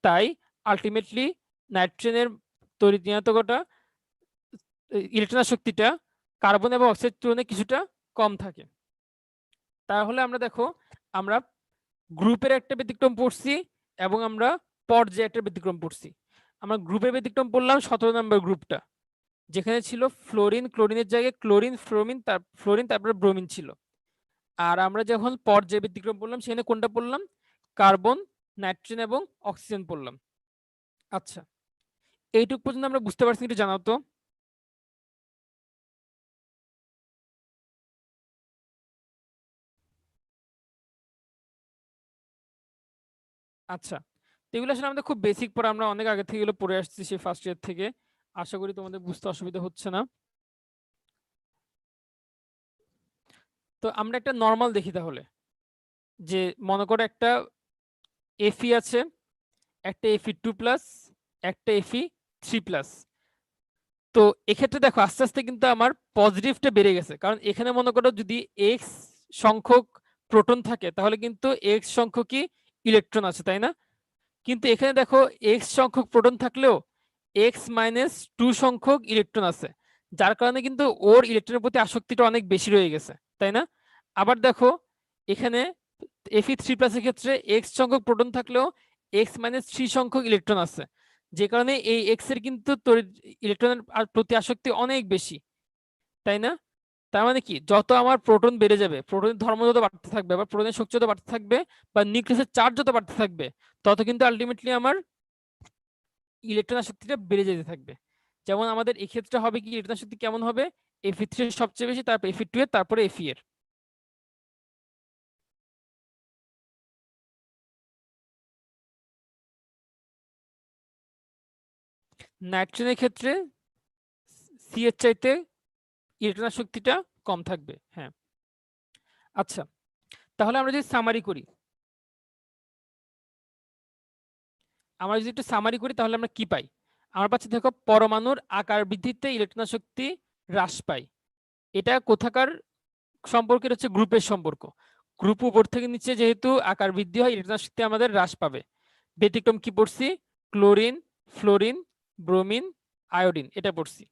Speaker 1: তাই আলটিমেটলি নাইট্রোজেনের তড়িৎ ইলেকট্রন শক্তিটা কার্বন এবং অক্সিজেনের তুলনায় কিছুটা কম থাকে। তাহলে আমরা দেখো, আমরা গ্রুপের একটা ব্যতিক্রম পড়ছি এবং আমরা পর্যায়ে একটা ব্যতিক্রম পড়ছি। আমরা গ্রুপের ব্যতিক্রম পড়লাম 17 নম্বর গ্রুপটা, যেখানে ছিল ফ্লোরিন, ক্লোরিনের জায়গায় ক্লোরিন, ফ্লোরিন তারপরে ব্রোমিন ছিল। আর আমরা যখন পর্যায় ব্যতিক্রম পড়লাম, সেখানে কোনটা পড়লাম? কার্বন, নাইট্রোজেন এবং অক্সিজেন পড়লাম। আচ্ছা, এইটুকু পর্যন্ত আমরা বুঝতে পারছি, একটু জানাও তো। আচ্ছা, তো এগুলো আসলে আমাদের খুব বেসিক পড়া, আমরা অনেক আগে থেকে এগুলো পড়ে আসছি, সেই ফার্স্ট ইয়ার থেকে। আশা করি তোমাদের বুঝতে অসুবিধা হচ্ছে না। তো আমরা একটা নর্মাল দেখি তাহলে, যে মনে করো একটা এফি আছে, একটা Fe2+, একটা Fe3+। তো এক্ষেত্রে দেখো আস্তে আস্তে কিন্তু আমার পজিটিভটা বেড়ে গেছে, কারণ এখানে মনে করো যদি এক্স সংখ্যক প্রোটন থাকে তাহলে কিন্তু এক্স সংখ্যকই ইলেকট্রন আছে, তাই না? কিন্তু এখানে দেখো এক্স সংখ্যক প্রোটন থাকলেও X-2 সংখ্যক ইলেকট্রন আছে, যার কারণে কিন্তু ওর ইলেকট্রনের প্রতি আসক্তিটা অনেক বেশি রয়ে গেছে, তাই না? আবার দেখো এখানে Fe3+ এর ক্ষেত্রে এক্স সংখ্যক প্রোটন থাকলেও X-3 সংখ্যক ইলেকট্রন আছে, যে কারণে এই এক্স এর কিন্তু ইলেকট্রনের প্রতি আসক্তি অনেক বেশি, তাই না? তার মানে কি, যত আমার প্রোটন বেড়ে যাবে, প্রোটনের ধর্ম যত বাড়তে থাকবে বা প্রোটনের শক্তি যত বাড়তে থাকবে বা নিউক্লিয়াসের চার্জ যত বাড়তে থাকবে, তত কিন্তু আলটিমেটলি আমার ইলেকট্রন আসক্তিটা বেড়ে যেতে থাকবে। যেমন আমাদের এই ক্ষেত্রে হবে কি, ইলেকট্রন শক্তি কেমন হবে? Fe3 এর সবচেয়ে বেশি, তারপর Fe2 এর, তারপরে Fe এর। নাইট্রোজেনের ক্ষেত্রে সি এর চাইতে ইলেকট্রন শক্তিটা কম থাকবে, হ্যাঁ। আচ্ছা, তাহলে আমরা যদি সামারি করি, তাহলে আমরা কি পাই? আমার পাচ্ছি দেখো, পরমাণুর আকার বৃদ্ধিতে ইলেকট্রন শক্তি হ্রাস পায়। এটা কোথাকার সম্পর্কের? হচ্ছে গ্রুপের সম্পর্ক। গ্রুপ উপর থেকে নিচে যেহেতু আকার বৃদ্ধি হয়, ইলেকট্রন শক্তি আমাদের হ্রাস পাবে। ব্যতিক্রম কি পড়ছি? ক্লোরিন, ফ্লোরিন, ব্রোমিন, আয়োডিন, এটা পড়ছি।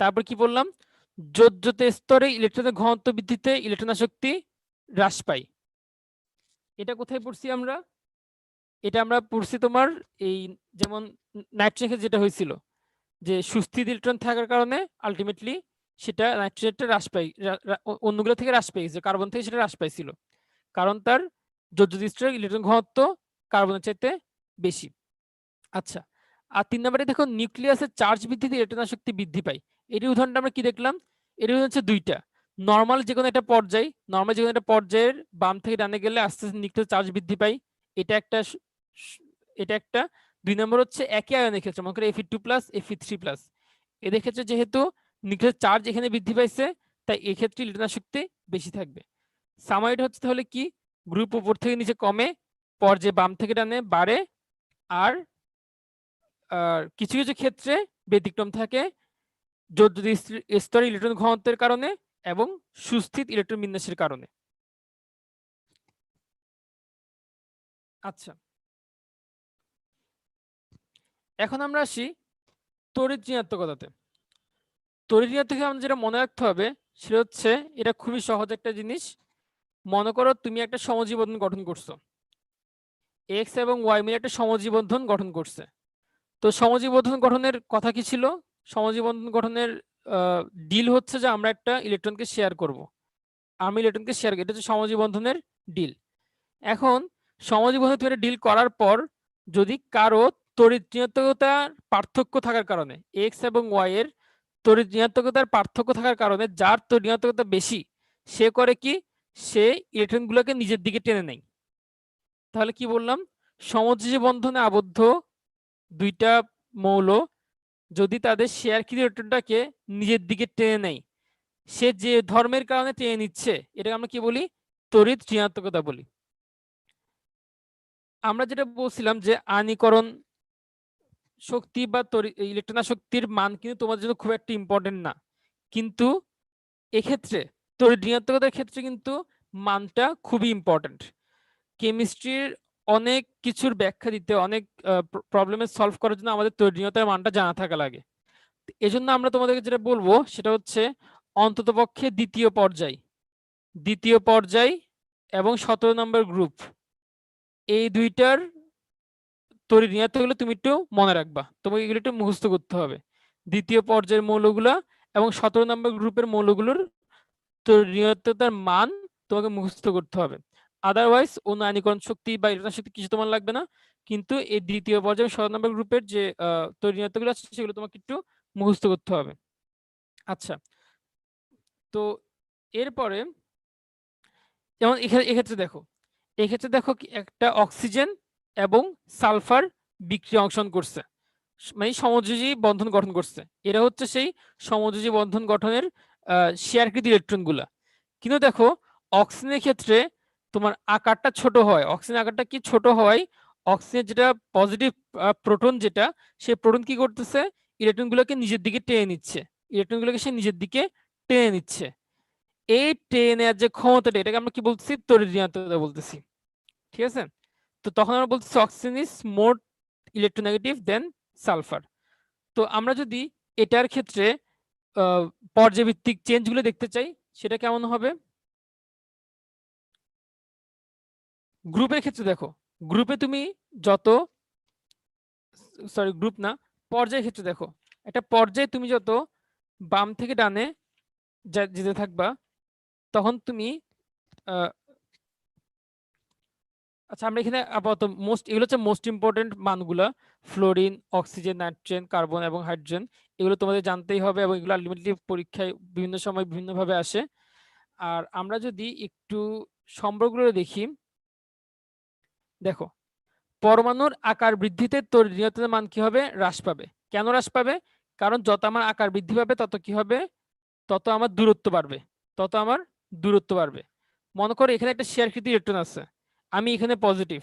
Speaker 1: তারপর কি বললাম? যোজ্যতা স্তরে ইলেকট্রনের ঘনত্ব বৃদ্ধিতে ইলেকট্রন শক্তি হ্রাস পায়। এটা কোথায় পড়ছি আমরা? এটা আমরা পড়ছি তোমার এই, যেমন নাইট্রোজেনের যেটা হয়েছিল, যে সুস্থিত ইলেকট্রন থাকার কারণে আলটিমেটলি সেটা নাইট্রোজেনটা হ্রাস পাই অন্যগুলো থেকে হ্রাস পেয়েছে, কার্বন থেকে সেটা হ্রাস পাইছিল, কারণ তার যোজ্য স্তরের ইলেকট্রন ঘনত্ব কার্বনের চাইতে বেশি। আচ্ছা, আর 3 নম্বরে দেখো নিউক্লিয়াসের চার্জ বৃদ্ধিতে ইলেকট্রন আসক্তি বৃদ্ধি পায়। এটির উদাহরণটা আমরা কি দেখলাম? এর উদাহরণ হচ্ছে দুইটা। নর্মাল যে কোনো একটা পর্যায়, নর্মাল যে কোনো একটা পর্যায়ের বাম থেকে ডানে গেলে আস্তে আস্তে নিউক্লিয়াস চার্জ বৃদ্ধি পায়, এটা একটা এটা একটা। 2 নম্বর হচ্ছে একই আয়নের ক্ষেত্রে, মনে করে Fe2+, Fe3+, এদের ক্ষেত্রে যেহেতু নিউক্লিয়াস চার্জ এখানে বৃদ্ধি পাইছে, তাই এই ক্ষেত্রে ইলেকট্রন আসক্তি বেশি থাকবে। সামাইড হচ্ছে তাহলে কি, গ্রুপ উপর থেকে নিচে কমে, পর্যায়ে বাম থেকে ডানে বাড়ে, আর কিছু কিছু ক্ষেত্রে ব্যতিক্রম থাকে যোজ্য স্তরে ইলেকট্রন ঘনত্বের কারণে এবং সুস্থিত ইলেকট্রন বিন্যাসের কারণে। আচ্ছা, এখন আমরা আসি তড়িৎ ঋণাত্মকতাতে। তড়িৎ ঋণাত্মকতা আমাদের যেটা মনে রাখতে হবে সেটা হচ্ছে, এটা খুবই সহজ একটা জিনিস। মনে করো তুমি একটা সমজীব বন্ধন গঠন করছো, এক্স এবং ওয়াই মিলে একটা সমজীব বন্ধন গঠন করছে। তো সমজীব বন্ধন গঠনের কথা কি ছিল? সমজীব বন্ধন গঠনের ডিল হচ্ছে যে আমরা একটা ইলেকট্রনকে শেয়ার করব, আমি ইলেকট্রনকে শেয়ার, এটা হচ্ছে সমজীব বন্ধনের ডিল। এখন সমজীব বন্ধন তুমি ডিল করার পর যদি কারো তড়িৎ ঋণাত্মকতার পার্থক্য থাকার কারণে, এক্স এবং ওয়াই এর তড়িৎ ঋণাত্মকতার পার্থক্য থাকার কারণে যার তড়িৎ ঋণাত্মকতা বেশি, সে করে কি, সে ইলেকট্রনগুলোকে নিজের দিকে টেনে নেয়। তাহলে কি বললাম? সমজীব বন্ধনে আবদ্ধ দুইটা মৌল যদি তাদের শেয়ারকৃত ইলেকট্রনটাকে নিজের দিকে টেনে নেয়, সে যে ধর্মের কারণে টেনে নিচ্ছে, এটাকে আমরা কি বলি? তড়িৎ ঋণাত্মকতা বলি। আমরা যেটা বলছিলাম যে আয়নীকরণ শক্তি বা ইলেকট্রন শক্তির মান কিন্তু তোমাদের জন্য খুব একটা ইম্পর্টেন্ট না, কিন্তু এক্ষেত্রে তড়িৎ ঋণাত্মকতার ক্ষেত্রে কিন্তু মানটা খুবই ইম্পর্টেন্ট। কেমিস্ট্রির অনেক কিছুর ব্যাখ্যা দিতে, অনেক প্রবলেমের সলভ করার জন্য আমাদের তড়িৎ ঋণাত্মকতার মানটা জানা থাকা লাগে। এজন্য আমরা তোমাদেরকে যেটা বলবো সেটা হচ্ছে অন্ততপক্ষে দ্বিতীয় পর্যায় এবং 17 নম্বর গ্রুপ, এই দুইটার তড়িৎ ঋণাত্মকগুলো তুমি একটু মনে রাখবা, তোমাকে এগুলো একটু মুখস্থ করতে হবে। দ্বিতীয় পর্যায়ের মৌলগুলা এবং 17 নম্বর গ্রুপের মৌলগুলোর তড়িৎ ঋণাত্মকতার মান তোমাকে মুখস্থ করতে হবে। আদারওয়াইজ অন্য আয়নীকরণ শক্তি বা ইলেকট্রন শক্তি কিছু তোমার লাগবে না, কিন্তু এই দ্বিতীয় পর্যায়ে 17 নম্বর গ্রুপের যে তড়িৎ ঋণাত্মকগুলো আছে সেগুলো তোমাকে একটু মুখস্থ করতে হবে। আচ্ছা, তো এরপরে যেমন এক্ষেত্রে দেখো কি একটা অক্সিজেন এবং সালফার বিক্রিয়া অংশগ্রহণ করছে, মানে সমযোজী বন্ধন গঠন করছে। এরা হচ্ছে সেই সমযোজী বন্ধন গঠনের শেয়ারকৃত ইলেকট্রন গুলা। কিন্তু দেখো অক্সিজেনের ক্ষেত্রে তোমার আকারটা ছোট হয়। অক্সিজেন আকারটা কি ছোট হয়? অক্সিজেন যেটা পজিটিভ প্রোটন, যেটা সে প্রোটন কি করতেছে, ইলেকট্রন গুলোকে নিজের দিকে টেনে নিচ্ছে, ইলেকট্রন গুলোকে সে নিজের দিকে টেনে নিচ্ছে। এই টেনে নেওয়ার যে ক্ষমতাটা, এটাকে আমরা কি বলতেছি? তড়িৎ ঋণাত্মকতা বলতেছি। ঠিক আছে? তো তখন আমরা বলতেছি oxygen is more electronegative than sulphur. তো আমরা যদি এটার ক্ষেত্রে পর্যায়ভিত্তিক চেঞ্জগুলো দেখতে চাই, সেটা কেমন হবে? গ্রুপের ক্ষেত্রে দেখো, গ্রুপে তুমি যত, গ্রুপ না, পর্যায়ের ক্ষেত্রে দেখো, একটা পর্যায়ে তুমি যত বাম থেকে ডানে যেতে থাকবা, তখন তুমি আচ্ছা, আমরা এখানে আপাতত এগুলো হচ্ছে মোস্ট ইম্পর্টেন্ট মানগুলা, ফ্লোরিন, অক্সিজেন, নাইট্রোজেন, কার্বন এবং হাইড্রোজেন। এগুলো তোমাদের জানতেই হবে এবং এগুলো আলটিমেটলি পরীক্ষায় বিভিন্ন সময় বিভিন্নভাবে আসে। আর আমরা যদি একটু সম্পর্কগুলো দেখি, দেখো পরমাণুর আকার বৃদ্ধিতে তড়িৎ ঋণাত্মকতার মান কি হবে? হ্রাস পাবে। কেন হ্রাস পাবে? কারণ যত আমার আকার বৃদ্ধি পাবে তত কি হবে? তত আমার দূরত্ব বাড়বে। মনে করো এখানে একটা শেয়ারকৃত ইলেকট্রন আছে, আমি এখানে পজিটিভ,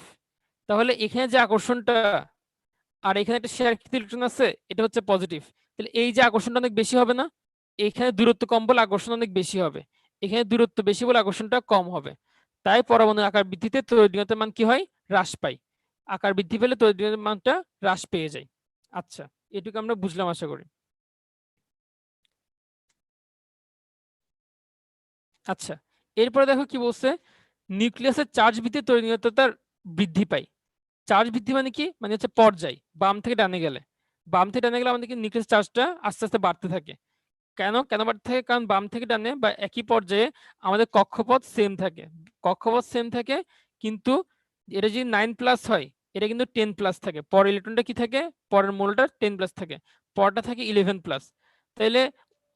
Speaker 1: তাহলে এখানে যে আকর্ষণটা, আর এখানে একটা শেয়ারকৃত ইলেকট্রন আছে, এটা হচ্ছে পজিটিভ, তাহলে এই যে আকর্ষণটা অনেক বেশি হবে না? এখানে দূরত্ব কম বলে আকর্ষণ অনেক বেশি হবে, এখানে দূরত্ব বেশি বলে আকর্ষণটা কম হবে। তাই পরমাণুর আকার বৃদ্ধিতে তড়িৎ ঋণাত্মকতার মান কি হয়? হ্রাস পায়। আকার বৃদ্ধি পেলে তড়িৎ ঋণাত্মকতার মানটা হ্রাস পেয়ে যায়। আচ্ছা, এটুকু আমরা বুঝলাম আশা করি। আচ্ছা, এরপরে দেখো কি বলছে, নিউক্লিয়াসের চার্জ বৃদ্ধিতে তড়িৎ ঋণাত্মকতার বৃদ্ধি পায়। চার্জ বৃদ্ধি মানে কি? মানে হচ্ছে পর্যায়, বাম থেকে ডানে গেলে আমাদের নিউক্লিয়াস চার্জটা আস্তে আস্তে বাড়তে থাকে। কেন কেন বাড়তে থাকে? কারণ বাম থেকে ডানে বা একই পর্যায়ে আমাদের কক্ষপথ সেম থাকে, কক্ষপথ সেম থাকে, কিন্তু এটা যদি 9+ হয়, এটা কিন্তু 10+ থাকে। পরের ইলেকট্রনটা কি থাকে? পরের মৌলটা 10+ থাকে, পরটা থাকে 11+। তাইলে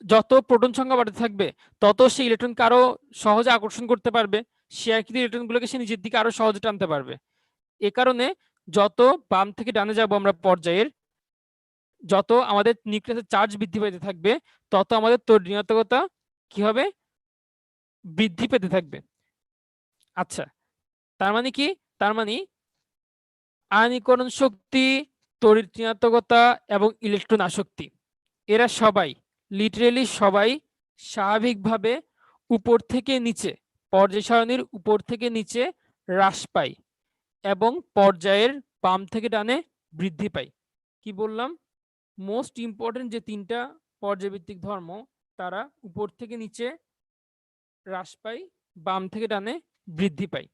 Speaker 1: যত প্রোটন সংখ্যা বাড়তে থাকবে তত সে ইলেকট্রনকে আরো সহজে আকর্ষণ করতে পারবে, শেয়ারকৃত ইলেকট্রনগুলোকে সে নিজের দিকে আরো সহজে টানতে পারবে। এ কারণে যত বাম থেকে ডানে যাব আমরা পর্যায়ের, যত আমাদের নিউক্লিয়াসের চার্জ বৃদ্ধি পেতে থাকবে, তত আমাদের তড়িৎ ঋণাত্মকতা কি হবে? বৃদ্ধি পেতে থাকবে। আচ্ছা, তার মানে কি? তার মানে আয়নীকরণ শক্তি, তড়িৎ ঋণাত্মকতা এবং ইলেকট্রন আসক্তি, এরা সবাই, লিটারেলি সবাই স্বাভাবিকভাবে উপর থেকে নিচে, পর্যায় সারণীর উপর থেকে নিচে হ্রাস পায় এবং পর্যায়ের বাম থেকে ডানে বৃদ্ধি পায়। কি বললাম? মোস্ট ইম্পর্টেন্ট যে তিনটা পর্যায়ভিত্তিক ধর্ম, তারা উপর থেকে নিচে হ্রাস পায়, বাম থেকে ডানে বৃদ্ধি পায়।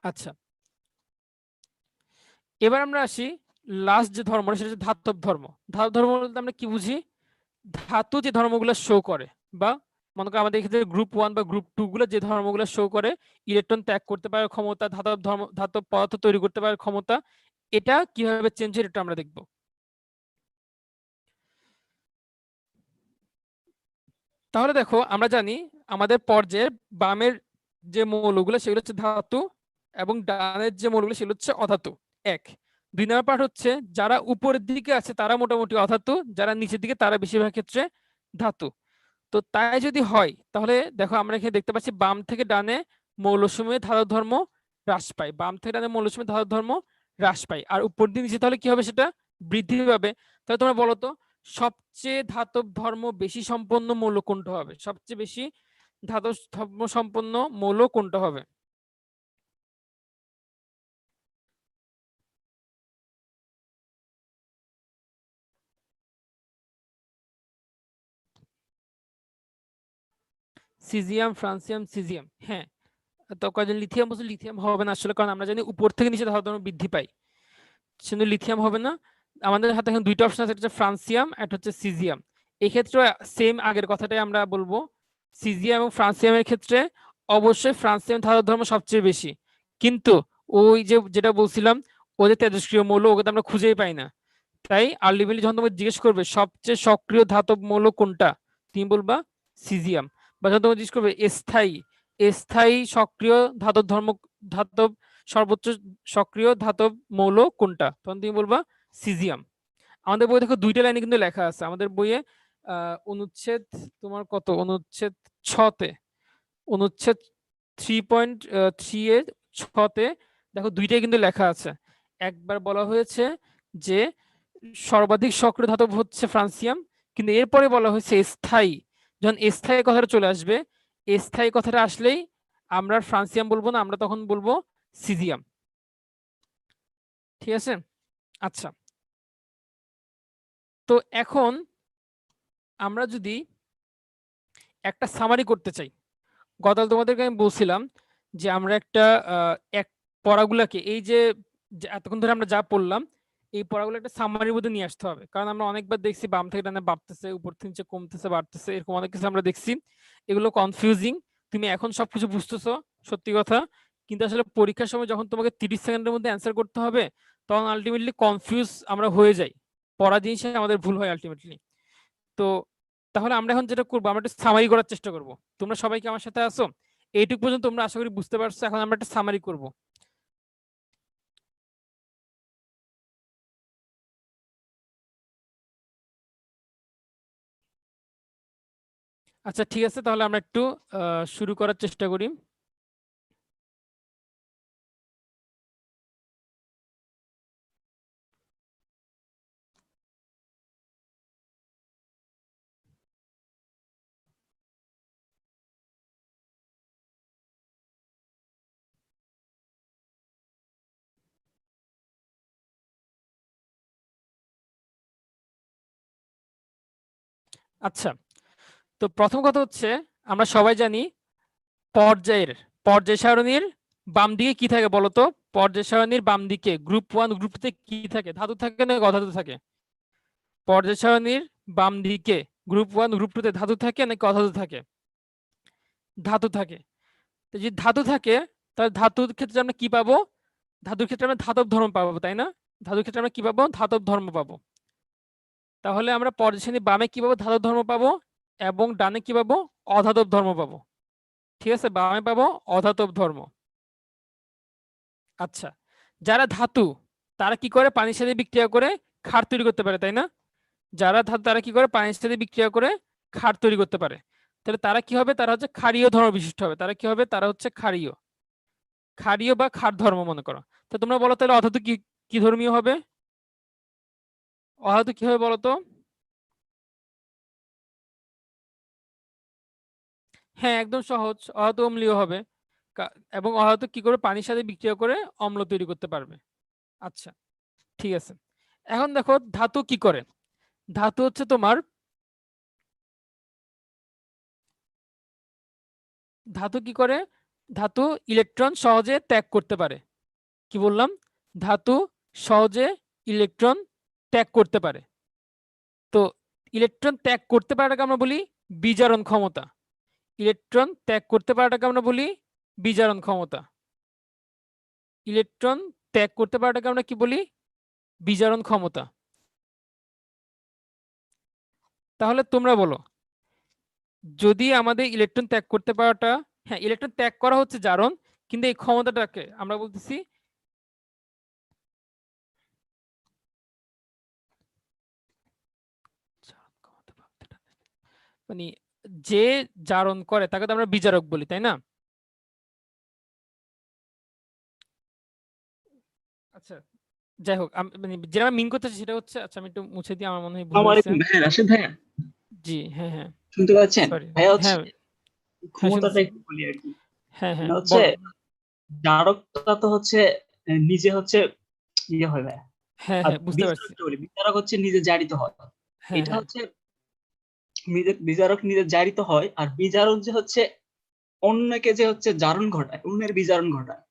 Speaker 1: আচ্ছা, এবার আমরা আসি লাস্ট যে ধর্ম, সেটা হচ্ছে ধাতব ধর্ম। ধাতব ধর্ম বলতে আমরা কি বুঝি? ধাতু যে ধর্মগুলো শো করে, বা মনে করো আমাদের ক্ষেত্রে গ্রুপ 1 বা গ্রুপ 2 গুলো যে ধর্মগুলো শো করে, ইলেকট্রন ত্যাগ করতে পারার ক্ষমতা, ধাতব ধর্ম, ধাতব পদার্থ তৈরি করতে পারার ক্ষমতা, এটা কিভাবে চেঞ্জ হয় এটা আমরা দেখব। তাহলে দেখো, আমরা জানি আমাদের পর্যায়ের বামের যে মৌলগুলো সেগুলো হচ্ছে ধাতু, এবং ডানের যে মৌলগুলো সেগুলো হচ্ছে অধাতু। এক। 2 নম্বর পার্ট হচ্ছে যারা উপরের দিকে আছে তারা মোটামুটি অধাতু, যারা নিচের দিকে তারা বেশিরভাগ ক্ষেত্রে ধাতু। তো তাই যদি হয়, তাহলে দেখো আমরা এখানে দেখতে পাচ্ছি বাম থেকে ডানে মৌলসমূহের ধাতব ধর্ম হ্রাস পায়, বাম থেকে ডানে মৌলসমূহের ধাতব ধর্ম হ্রাস পায়, আর উপর দিয়ে নিচে তাহলে কি হবে? সেটা বৃদ্ধি পাবে। তাহলে তোমরা বলো তো, সবচেয়ে ধাতব ধর্ম বেশি সম্পন্ন মৌল কোনটা হবে? সবচেয়ে বেশি ধাতব ধর্ম সম্পন্ন মৌল কোনটা হবে? সিজিয়াম, ফ্রান্সিয়াম, সিজিয়াম, হ্যাঁ। তো কয়েকজন লিথিয়াম বলছে, লিথিয়াম হবে না আসলে, কারণ আমরা জানি উপর থেকে নিচে ধাতব ধর্ম বৃদ্ধি পায়, কিন্তু লিথিয়াম হবে না। আমাদের হাতে এখন দুইটা অপশন আছে, একটা হচ্ছে ফ্রান্সিয়াম, একটা হচ্ছে সিজিয়াম। এই ক্ষেত্রে সেম আগের কথাটাই আমরা বলবো। সিজিয়াম এবং ফ্রান্সিয়ামের ক্ষেত্রে অবশ্যই ফ্রান্সিয়াম ধাতব ধর্ম সবচেয়ে বেশি, কিন্তু ওই যে যেটা বলছিলাম, ওদের তেজস্ক্রিয় মৌল ওকে তো আমরা খুঁজেই পাই না। তাই আলটিমেটলি যখন তোমাকে জিজ্ঞেস করবে সবচেয়ে সক্রিয় ধাতব মৌল কোনটা, তুমি বলবা সিজিয়াম। বা যখন তোমাকে জিজ্ঞেস করবে স্থায়ী, স্থায়ী সক্রিয় ধাতব ধর্ম, ধাতব সর্বোচ্চ সক্রিয় ধাতব মৌল কোনটা, তখন তুমি বলবা সিজিয়াম। আমাদের বই দেখো দুইটা লাইনে কিন্তু লেখা আছে, আমাদের বইয়ে অনুচ্ছেদ, তোমার কত, অনুচ্ছেদ 6-তে, অনুচ্ছেদ 3.3 এর 6-তে দেখো দুইটাই কিন্তু লেখা আছে। একবার বলা হয়েছে যে সর্বাধিক সক্রিয় ধাতব হচ্ছে ফ্রান্সিয়াম, কিন্তু এরপরে বলা হয়েছে স্থায়ী। যখন স্থায়ী কথাটা চলে আসবে, স্থায়ী কথাটা আসলেই আমরা ফ্রান্সিয়াম বলবো না, আমরা তখন বলবো সিজিয়াম। ঠিক আছে? আচ্ছা, তো এখন আমরা যদি একটা সামারি করতে চাই, গতকাল তোমাদেরকে আমি বলছিলাম যে আমরা একটা এক পড়াগুলাকে, এই যে এতক্ষণ ধরে আমরা যা পড়লাম, এই পড়াগুলো একটা সামারির মধ্যে নিয়ে আসতে হবে। কারণ আমরা অনেকবার দেখছি বাম থেকে ডানে বাড়তেছে, উপর থেকে নিচে কমতেছে, বাড়তেছে, এরকম অনেক কিছু আমরা দেখছি। এগুলো কনফিউজিং। তুমি এখন সবকিছু বুঝতেছো, সত্যি কথা, কিন্তু আসলে পরীক্ষার সময় যখন তোমাকে 30 সেকেন্ডের মধ্যে অ্যান্সার করতে হবে, তখন আলটিমেটলি কনফিউজ আমরা হয়ে যাই, পড়া জিনিসে আমাদের ভুল হয় আলটিমেটলি। তো তাহলে আমরা এখন যেটা করবো, আমরা একটা সামারি করার চেষ্টা করব। তোমরা সবাই কি আমার সাথে আছো? এইটুকু পর্যন্ত তোমরা আশা করি বুঝতে পারছো। এখন আমরা একটা সামারি করব। আচ্ছা, ঠিক আছে, তাহলে আমরা একটু শুরু করার চেষ্টা করি। আচ্ছা, তো প্রথম কথা হচ্ছে, আমরা সবাই জানি পর্যায়ের, পর্যায় সারণীর বাম দিকে কি থাকে বলতো? পর্যায় সারণীর বাম দিকে গ্রুপ 1 গ্রুপতে কি থাকে? ধাতু থাকে না অধাতু থাকে? পর্যায় সারণীর বাম দিকে গ্রুপ 1 গ্রুপ 2 তে ধাতু থাকে নাকি অধাতু থাকে? ধাতু থাকে। তো যদি ধাতু থাকে তাহলে ধাতুর ক্ষেত্রে আমরা কি পাবো? ধাতুর ক্ষেত্রে আমরা ধাতব ধর্ম পাবো, তাই না? ধাতুর ক্ষেত্রে আমরা কি পাবো? ধাতব ধর্ম পাবো। তাহলে আমরা পর্যায় সারণীর বামে কি পাবো? ধাতব ধর্ম পাবো, এবং ডানে কি পাবো? অধাতব ধর্ম পাবো। ঠিক আছে, বামে পাবো অধাতব ধর্ম। আচ্ছা, যারা ধাতু তারা কি করে? পানির সাথে বিক্রিয়া করে ক্ষার তৈরি করতে পারে, তাই না? যারা ধাতু তারা কি করে? পানির সাথে বিক্রিয়া করে ক্ষার তৈরি করতে পারে। তাহলে তারা কি হবে? তারা হচ্ছে ক্ষারীয় ধর্ম বিশিষ্ট হবে। তারা কি হবে? তারা হচ্ছে ক্ষারীয়, ক্ষারীয় বা ক্ষার ধর্ম মনে করো। তো তোমরা বলো তাহলে অধাতু কি কি ধর্মীয় হবে? অধাতু কি হবে বলো তো? হ্যাঁ, একদম সহজ, অধাতু অম্লীয় হবে। এবং অধাতু কি করে? পানির সাথে বিক্রিয়া করে অম্ল তৈরি করতে পারবে। আচ্ছা, ঠিক আছে। এখন দেখো ধাতু কি করে। ধাতু হচ্ছে তোমার, ধাতু কি করে? ধাতু ইলেকট্রন সহজে ত্যাগ করতে পারে। কি বললাম? ধাতু সহজে ইলেকট্রন ত্যাগ করতে পারে। তো ইলেকট্রন ত্যাগ করতে পারাটাকে আমরা বলি বিজারণ ক্ষমতা। ইলেকট্রন ত্যাগ করতে পারাটাকে আমরা বলি বিজারণ ক্ষমতা। ইলেকট্রন ত্যাগ করতে পারাটাকে আমরা কি বলি? বিজারণ ক্ষমতা। তাহলে তোমরা বলো, যদি আমাদের ইলেকট্রন ত্যাগ করতে পারাটা, হ্যাঁ ইলেকট্রন ত্যাগ করা হচ্ছে জারণ, কিন্তু এই ক্ষমতাটাকে আমরা বলতেছি মানে যে জারণ করে তাকে তো আমরা বিজারক বলি, তাই না? আচ্ছা, যাই হোক, মানে যেটা আমি মিন করতেছি সেটা হচ্ছে, আচ্ছা আমি একটু মুছে দিই, আমার মনে হয় ভুল
Speaker 2: আসসালামু
Speaker 1: হয়েছে।
Speaker 2: আলাইকুম ভাইয়া, রাশেদ ভাইয়া।
Speaker 1: জি, হ্যাঁ হ্যাঁ,
Speaker 2: শুনতে পাচ্ছেন?
Speaker 1: সরি।
Speaker 2: ভাইয়া হচ্ছে
Speaker 1: হ্যাঁ হ্যাঁ,
Speaker 2: ক্ষমতাটা
Speaker 1: শুনছি।
Speaker 2: একটু বলি আর কি।
Speaker 1: হ্যাঁ
Speaker 2: মানে
Speaker 1: হ্যাঁ,
Speaker 2: হচ্ছে
Speaker 1: বলো।
Speaker 2: জারকটা তো হচ্ছে নিজে হচ্ছে ইয়ে হয় ভাইয়া।
Speaker 1: হ্যাঁ
Speaker 2: আর
Speaker 1: হ্যাঁ, বুঝতে পারছি।
Speaker 2: বিচারকটা বলি, বিচারক হচ্ছে নিজে জারিত হয়।
Speaker 1: হ্যাঁ
Speaker 2: এটা
Speaker 1: হ্যাঁ
Speaker 2: হচ্ছে নিজে বিচারক নিজে জারিত হয়, আর বিচারক যে হচ্ছে অন্যকে যে হচ্ছে জারণ ঘটায়, অন্যের বিজারণ ঘটায়।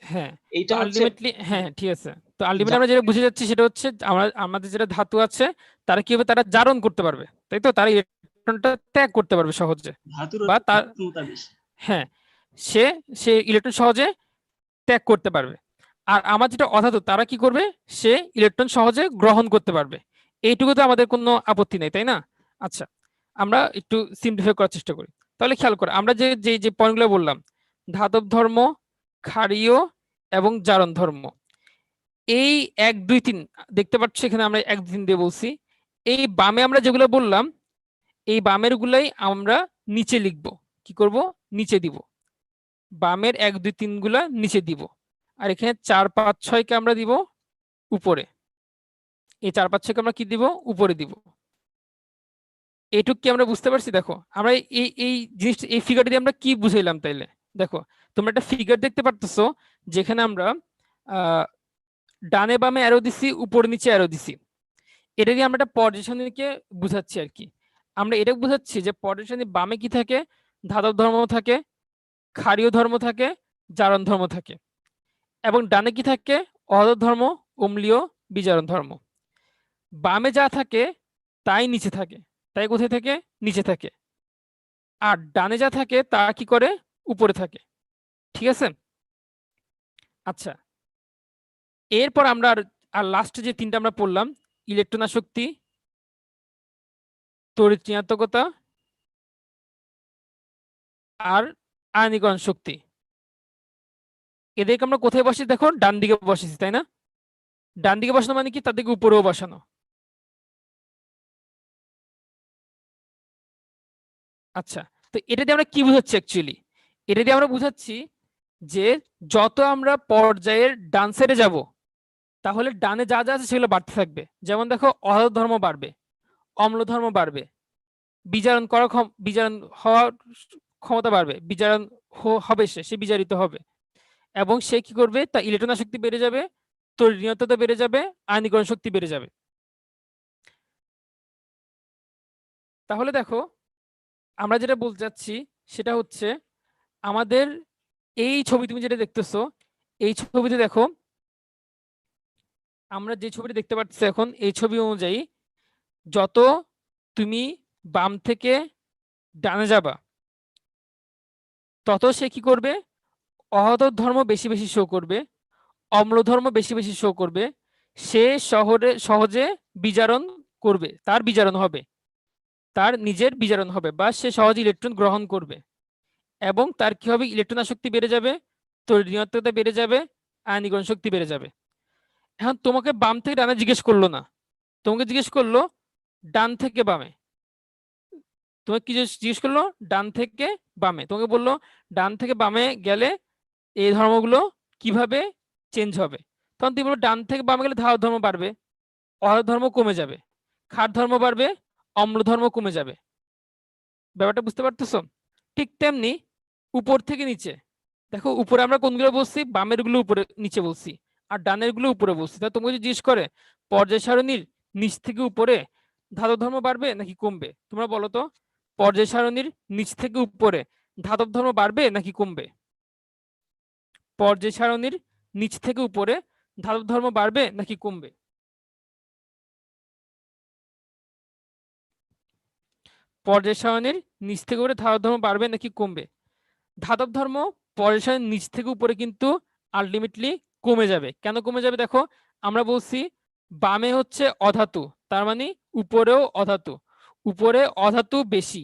Speaker 1: হ্যাঁ, তো
Speaker 2: এইটা হচ্ছে
Speaker 1: আলটিমেটলি, হ্যাঁ ঠিক আছে, তো আলটিমেটলি আমরা
Speaker 2: জারণ।
Speaker 1: যেটা বুঝে যাচ্ছি সেটা হচ্ছে আমরা আমাদের যেটা ধাতু আছে তারা কি হবে? তারা জারণ করতে পারবে, তাই তো? তারা ইলেকট্রনটা ত্যাগ করতে পারবে সহজে,
Speaker 2: ধাতুর
Speaker 1: বা
Speaker 2: হচ্ছে
Speaker 1: তার,
Speaker 2: ক্ষমতা বেশি।
Speaker 1: হ্যাঁ, সে সে ইলেকট্রন সহজে ত্যাগ করতে পারবে। আর আমার যেটা অধাতু তারা কি করবে? সে ইলেকট্রন সহজে গ্রহণ করতে পারবে। এইটুকুতে আমাদের কোনো আপত্তি নেই, তাই না? আচ্ছা, আমরা একটু সিম্পলিফাই করার চেষ্টা করি। তাহলে খেয়াল করে আমরা যে যে যে পয়েন্টগুলো বললাম, ধাতব ধর্ম, ক্ষারীয় এবং জারণ ধর্ম, এই 1 2 3 দেখতে পাচ্ছ এখানে আমরা 1 2 3 দিয়ে বলছি। এই বামে আমরা যেগুলো বললাম, এই বামের গুলাই আমরা নিচে লিখব। কি করব? নিচে দিব। বামের 1 2 3 গুলা নিচে দিব, আর এখানে 4 5 6 কে আমরা দিব উপরে। এই 4 5 6 কে আমরা কি দিব? উপরে দিব। এইটুক কি আমরা বুঝতে পারছি? দেখো আমরা এই এই জিনিসটা, এই ফিগারটা দিয়ে আমরা কি বুঝাইলাম তাইলে? দেখো, তোমরা একটা ফিগার দেখতে পারতেছো যেখানে আমরা আহ ডানে বামে অ্যারো দিছি, উপরে নিচে অ্যারো দিছি। এটা দিয়ে আমরা একটা পর্যায় সারণীকে বুঝাচ্ছি আর কি। আমরা এটা বুঝাচ্ছি যে পর্যায় সারণীর বামে কি থাকে? ধাতব ধর্ম থাকে, ক্ষারীয় ধর্ম থাকে, জারণ ধর্ম থাকে, এবং ডানে কি থাকে? অধাতব ধর্ম, অম্লীয়, বিজারণ ধর্ম। বামে যা থাকে তাই নিচে থাকে। তাই কোথায় থাকে? নিচে থাকে। আর ডানে যা থাকে তা কি করে? উপরে থাকে। ঠিক আছে? আচ্ছা, এরপর আমরা আর লাস্টে যে তিনটা আমরা পড়লাম, ইলেকট্রন আসক্তি, তড়িৎ ঋণাত্মকতা, আর আয়নীকরণ শক্তি, এদেরকে আমরা কোথায় বসি? দেখো ডান দিকে বসেছি, তাই না? ডান দিকে বসানো মানে কি? তাদেরকে উপরেও বসানো। আচ্ছা, তো এটা দিয়ে আমরা কি বুঝাচ্ছি অ্যাকচুয়ালি? এটা দিয়ে আমরা বুঝাচ্ছি যে যত আমরা পর্যায়ের ডান সাইডে যাব, তাহলে ডানে যা যা আছে সেগুলো বাড়তে থাকবে। যেমন দেখো, অধাতব ধর্ম বাড়বে, অম্ল ধর্ম বাড়বে, বিজারণ করার বিজারণ হওয়ার ক্ষমতা বাড়বে, বিজারণ হবে, সে বিজারিত হবে, এবং সে কি করবে? তা ইলেকট্রন শক্তি বেড়ে যাবে, তড়িৎ ঋণাত্মকতা বেড়ে যাবে, আয়নীকরণ শক্তি বেড়ে যাবে। তাহলে দেখো, আমরা যেটা বলতে চাচ্ছি সেটা হচ্ছে, আমাদের এই ছবি তুমি যেটা দেখতেছো, এই ছবিতে দেখো, আমরা যে ছবিটা দেখতে পাচ্ছি এখন, এই ছবি অনুযায়ী যত তুমি বাম থেকে ডানে যাবা, তত সে কি করবে, অহত ধর্ম বেশি বেশি শো করবে, অম্ল ধর্ম বেশি বেশি শো করবে, সে সহজে বিজারণ করবে, তার বিজারণ হবে, তার নিজের বিজারণ হবে, বা সে সহজে ইলেকট্রন গ্রহণ করবে, এবং তার কি হবে, ইলেকট্রন আসক্তি বেড়ে যাবে, তড়িৎ ঋণাত্মকতা বেড়ে যাবে, আয়নীকরণ শক্তি বেড়ে যাবে। এখন তোমাকে বাম থেকে ডানে জিজ্ঞেস করলো না, তোমাকে জিজ্ঞেস করলো ডান থেকে বামে, তোমাকে কি জিজ্ঞেস করলো, ডান থেকে বামে, তোমাকে বললো ডান থেকে বামে গেলে এই ধর্মগুলো কিভাবে চেঞ্জ হবে। তখন তুমি বলো ডান থেকে বামে গেলে ধারক ধর্ম বাড়বে, অধাতু ধর্ম কমে যাবে, ক্ষার ধর্ম বাড়বে, অম্ল ধর্ম কমে যাবে। ব্যাপারটা বুঝতে পারতেছো? ঠিক তেমনি উপর থেকে নিচে, দেখো উপরে আমরা কোনগুলো বলছি, বামের গুলো উপরে নিচে বলছি, আর ডানের গুলো উপরে বলছি। তা তোমাকে যদি জিজ্ঞেস করে পর্যায় সারণীর নিচ থেকে উপরে ধাতব ধর্ম বাড়বে নাকি কমবে, তোমরা বলো তো, পর্যায় সারণীর নিচ থেকে উপরে ধাতব ধর্ম বাড়বে নাকি কমবে? পর্যায় সারণীর নিচ থেকে উপরে ধাতব ধর্ম বাড়বে নাকি কমবে? পর্যায় সারণীর নিচ থেকে উপরে ধাতব ধর্ম বাড়বে নাকি কমবে? ধাতব ধর্ম পর্যায় সারণীর নিচ থেকে উপরে কিন্তু আলটিমেটলি কমে যাবে। কেন কমে যাবে? দেখো আমরা বলছি বামে হচ্ছে অধাতু, তার মানে উপরেও অধাতু, উপরে অধাতু বেশি,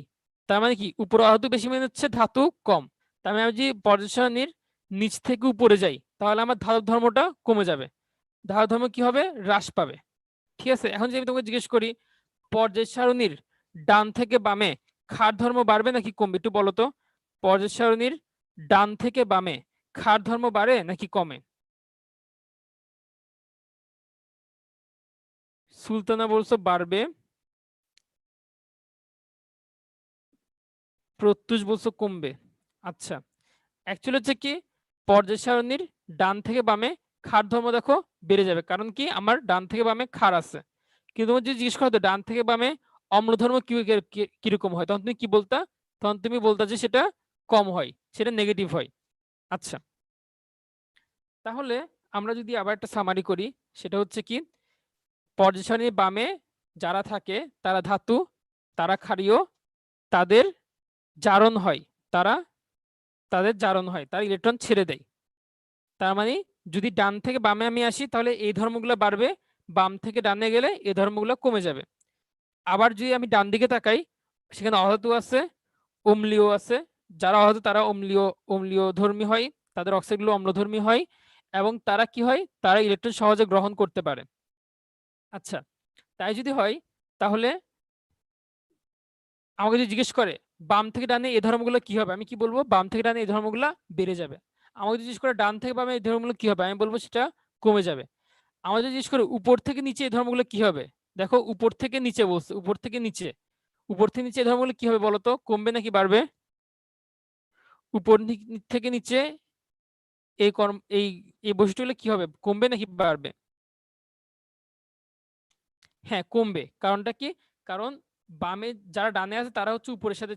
Speaker 1: তার মানে কি উপরে অধাতু বেশি মানে হচ্ছে ধাতু কম। তার মানে আমি যদি পর্যায় সারণীর নিচ থেকে উপরে যাই তাহলে আমার ধাতব ধর্মটা কমে যাবে, ধাতব ধর্ম কি হবে, হ্রাস পাবে। ঠিক আছে, এখন যদি আমি তোমাকে জিজ্ঞেস করি পর্যায় সারণীর ডান থেকে বামে ক্ষার ধর্ম বাড়বে নাকি কমবে, একটু বলো তো, পর্যায় সারণীর ডান থেকে বামে ক্ষার ধর্ম বাড়ে নাকি কমে? সুলতানা বলছো বাড়বে, প্রত্যুষ বলছো কমবে। আচ্ছা, অ্যাকচুয়ালি হচ্ছে কি পর্যায় সারণীর ডান থেকে বামে ক্ষার ধর্ম দেখো বেড়ে যাবে, কারণ কি আমার ডান থেকে বামে ক্ষার আছে। কিন্তু তোমার যদি জিজ্ঞেস করো ডান থেকে বামে অম্ল ধর্ম কিরকম হয়, তখন তুমি কি বলতা? তখন তুমি বলতা যে সেটা কম হয়, সেটা নেগেটিভ হয়। আচ্ছা, তাহলে আমরা যদি আবার একটা সামারি করি, সেটা হচ্ছে কি পর্যায় সারণীর বামে যারা থাকে তারা ধাতু, তারা ক্ষারীয়, তাদের জারণ হয়, তারা তাদের জারণ হয়, তারা ইলেকট্রন ছেড়ে দেয়। তার মানে যদি ডান থেকে বামে আমি আসি তাহলে এই ধর্মগুলো বাড়বে, বাম থেকে ডানে গেলে এই ধর্মগুলো কমে যাবে। আবার যদি আমি ডান দিকে তাকাই সেখানে অধাতু আছে, অম্লীয় আছে, যারা অধাতু তারা অম্লীয় অম্লীয় ধর্মী হয়, তাদের অক্সাইডগুলো অম্লধর্মী হয়, এবং তারা কি হয়, তারা ইলেকট্রন সহজে গ্রহণ করতে পারে। আচ্ছা, তাই যদি হয় তাহলে আমাকে যদি জিজ্ঞেস করে বাম থেকে ডানে এই ধর্মগুলো কি হবে, আমি কি বলবো, বাম থেকে ডানে এই ধর্মগুলো বেড়ে যাবে। আমাকে যদি জিজ্ঞেস করে ডান থেকে বামে এই ধর্মগুলো কি হবে, আমি বলবো সেটা কমে যাবে। আমাদের জিজ্ঞেস করে উপর থেকে নিচে এই ধর্মগুলো কি হবে, দেখো উপর থেকে নিচে বলছে, উপর থেকে নিচে, উপর থেকে নিচে এই ধর্মগুলো কি হবে বলতো, কমবে নাকি বাড়বে? উপর থেকে নিচে এই কর্ম এই এই বৈশিষ্ট্যগুলো কি হবে, কমবে নাকি বাড়বে? হ্যাঁ কমবে, কারণটা কি, কারণ বামে যারা ডানে আছে তারা হচ্ছে উপরের সাথে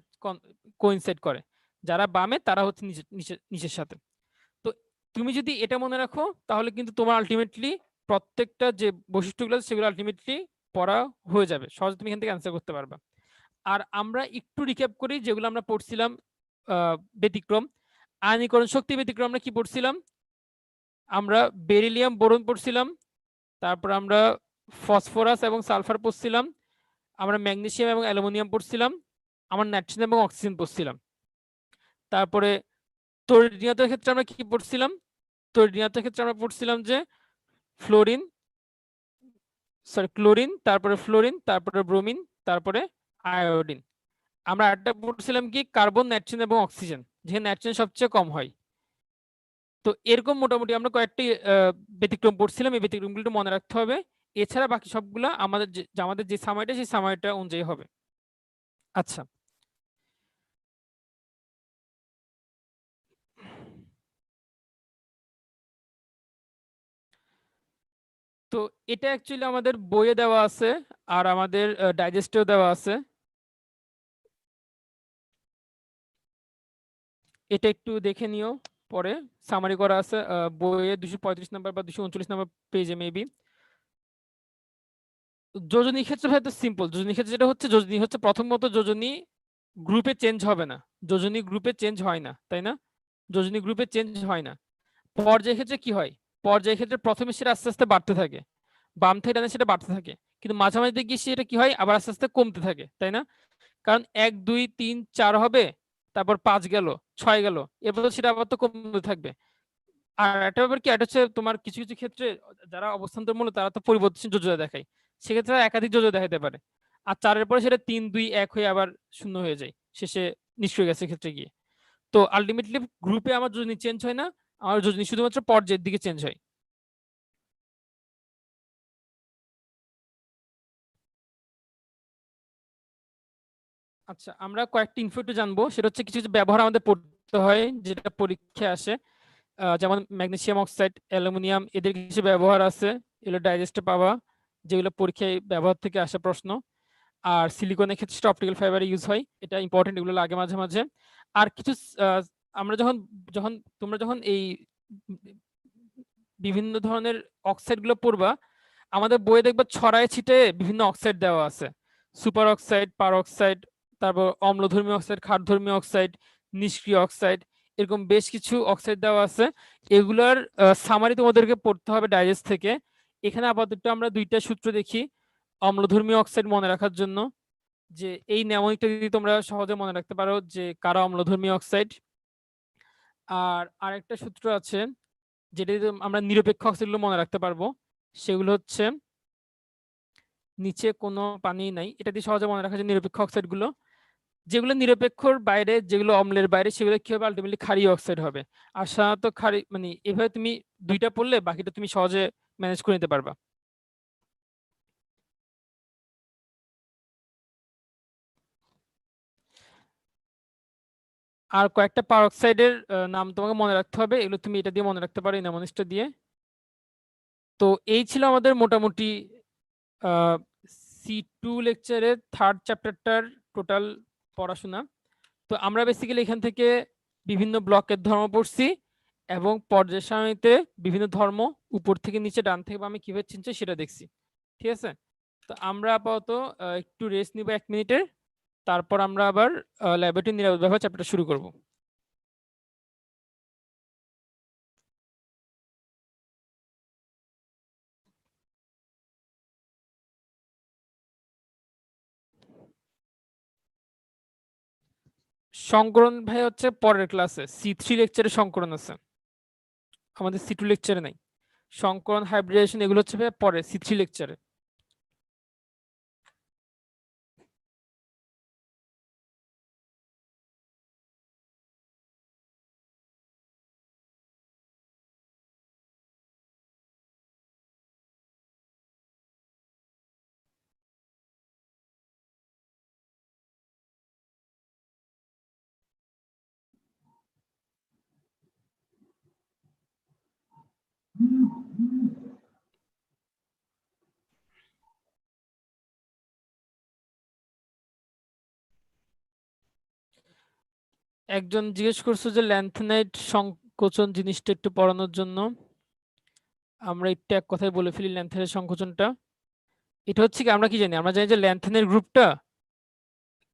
Speaker 1: কোইনসাইড করে, যারা বামে তারা হচ্ছে নিচের সাথে। তো তুমি যদি এটা মনে রাখো তাহলে কিন্তু তোমার আলটিমেটলি প্রত্যেকটা যে বৈশিষ্ট্যগুলো আছে সেগুলো আলটিমেটলি পড়া হয়ে যাবে, সহজে তুমি এখান থেকে অ্যান্সার করতে পারবা। আর আমরা একটু রিক্যাপ করি যেগুলো আমরা পড়ছিলাম ব্যতিক্রম। আয়নীকরণ শক্তি ব্যতিক্রম আমরা কি পড়ছিলাম, আমরা বেরিলিয়াম বোরন পড়ছিলাম, তারপর আমরা ফসফরাস এবং সালফার পড়ছিলাম, আমরা ম্যাগনেসিয়াম এবং অ্যালুমিনিয়াম পড়ছিলাম, আমরা নাইট্রোজেন এবং অক্সিজেন পড়ছিলাম। তারপরে তড়িৎ ঋণাত্মকের ক্ষেত্রে আমরা কি পড়ছিলাম, তড়িৎ ঋণাত্মকের ক্ষেত্রে আমরা পড়ছিলাম যে ক্লোরিন, তারপরে ফ্লোরিন, তারপরে ব্রোমিন, তারপরে আয়োডিন। আমরা আরেকটা পড়ছিলাম কি কার্বন, নাইট্রোজেন এবং অক্সিজেন, যেখানে নাইট্রোজেন সবচেয়ে কম হয়। তো এরকম মোটামুটি আমরা কয়েকটি ব্যতিক্রম পড়ছিলাম, এই ব্যতিক্রমগুলো একটু মনে রাখতে হবে। এছাড়া বাকি সবগুলো আমাদের যে সামারিটা সেই সামারিটা অনুযায়ী হবে। আচ্ছা, তো এটা অ্যাকচুয়ালি আমাদের বইয়ে দেওয়া আছে আর আমাদের ডাইজেস্টেও দেওয়া আছে। এটা একটু দেখে নিও, পরে সামারি করা আছে বইয়ে 235 নম্বর বা 239 নম্বর পেজে মেবি। যোজনী ক্ষেত্রে ভাই তো সিম্পল। যোজনী ক্ষেত্রে যেটা হচ্ছে, যোজনী হচ্ছে প্রথমত যোজনী গ্রুপে চেঞ্জ হবে না, যোজনী গ্রুপে চেঞ্জ হয় না, তাই না? যোজনী গ্রুপে চেঞ্জ হয় না। পর্যায় ক্ষেত্রে কি হয়? পর্যায় ক্ষেত্রে প্রথমে সেটা আস্তে আস্তে বাড়তে থাকে, বাম থেকে ডানে সেটা বাড়তে থাকে, কিন্তু মাঝামাঝি গিয়ে সেটা কি হয়, আবার আস্তে আস্তে কমতে থাকে, তাই না? কারণ 1 2 3 4 হবে, তারপর 5 গেল, 6 গেল, এরপর সেটা আবার তো কমতে থাকবে। আর একটা ব্যাপার কি, এটা হচ্ছে তোমার কিছু কিছু ক্ষেত্রে যারা অবস্থান্তরমূলক তারা তো পরিবর্তনশীল যোজনা দেখায়, সেক্ষেত্রে তারা একাধিক যোজনা দেখাতে পারে। আর 4-এর পরে সেটা 3 2 1 হয়ে আবার শূন্য হয়ে যায়, শেষে নিষ্ক্রিয় গ্যাসের ক্ষেত্রে গিয়ে। তো আলটিমেটলি গ্রুপে আমার যোজনী চেঞ্জ হয় না, আমার যোজনী শুধুমাত্র পর্যায়ের দিকে চেঞ্জ হয়। আচ্ছা, আমরা কয়েকটি ইনফো একটু জানবো, সেটা হচ্ছে কিছু কিছু ব্যবহার আমাদের পড়তে হয় যেটা পরীক্ষায় আসে। যেমন ম্যাগনেসিয়াম অক্সাইড, অ্যালুমিনিয়াম, এদের কিছু ব্যবহার আছে, এগুলো ডাইজেস্টে পাবা, যেগুলো পরীক্ষায় ব্যবহার থেকে আসা প্রশ্ন। আর সিলিকনের ক্ষেত্রে সেটা অপটিক্যাল ফাইবারে ইউজ হয়, এটা ইম্পর্টেন্ট, এগুলো লাগে মাঝে মাঝে। আর কিছু আহ, আমরা যখন যখন তোমরা যখন এই বিভিন্ন ধরনের অক্সাইড গুলো পড়বা, আমাদের বইয়ে দেখবা ছড়ায় ছিটে বিভিন্ন অক্সাইড দেওয়া আছে, সুপার অক্সাইড, পার অক্সাইড, তারপর অম্লধর্মী অক্সাইড, ক্ষারধর্মী অক্সাইড, নিষ্ক্রিয় অক্সাইড, এরকম বেশ কিছু অক্সাইড দেওয়া আছে। এগুলার সামারি তোমাদেরকে পড়তে হবে ডাইজেস্ট থেকে। এখানে আপাতত আমরা দুইটা সূত্র দেখি অম্লধর্মী অক্সাইড মনে রাখার জন্য, যে এই ন্যামোনিকটা যদি তোমরা সহজে মনে রাখতে পারো যে কারা অম্লধর্মী অক্সাইড। আর আরেকটা সূত্র আছে যেটা দিয়ে আমরা নিরপেক্ষ অক্সাইডগুলো মনে রাখতে পারবো, সেগুলো হচ্ছে নিচে কোনো পানি নাই, এটা দিয়ে সহজে মনে রাখা যায় নিরপেক্ষ অক্সাইড গুলো। যেগুলো নিরপেক্ষর বাইরে, যেগুলো অম্লের বাইরে, সেগুলো কি হবে, আলটিমেটলি ক্ষারীয় অক্সাইড হবে। আর সাধারণত ক্ষারী মানে এভাবে তুমি দুইটা পড়লে বাকিটা তুমি সহজে ম্যানেজ করে নিতে পারবা। আর কয়েকটা পার অক্সাইডের নাম তোমাকে মনে রাখতে হবে, এগুলো তুমি এটা দিয়ে মনে রাখতে পারো, এই নেমোনিক্সটা দিয়ে। তো এই ছিল আমাদের মোটামুটি C2 লেকচারের থার্ড চ্যাপ্টারটার টোটাল পড়াশোনা। তো আমরা বেসিক্যালি এখান থেকে বিভিন্ন ব্লকের ধর্ম পড়ছি, এবং পর্যায় সারণীতে বিভিন্ন ধর্ম উপর থেকে নিচে, ডান থেকে বামে কিভাবে চিনছে সেটা দেখছি। ঠিক আছে, তো আমরা আপাতত একটু রেস্ট নিব 1 মিনিটের, তারপর আমরা আবার ল্যাবরেটরি নিরাপদ ব্যবহার চ্যাপ্টার শুরু করব। সংকরণ ভাই হচ্ছে পরের ক্লাসে, C3 লেকচারে সংকরণ আছে, আমাদের C2 লেকচারে নাই। সংকরণ, হাইব্রিডাইজেশন এগুলো হচ্ছে ভাই পরে C3 লেকচারে। একজন জিজ্ঞেস করছে যে ল্যান্থেনাইট সংকোচন জিনিসটা একটু পড়ানোর জন্য। আমরা একটু এক কথায় বলে ফেলি ল্যান্থেনের সংকোচনটা। এটা হচ্ছে কি, আমরা কি জানি, আমরা জানি যে ল্যান্থেনের গ্রুপটা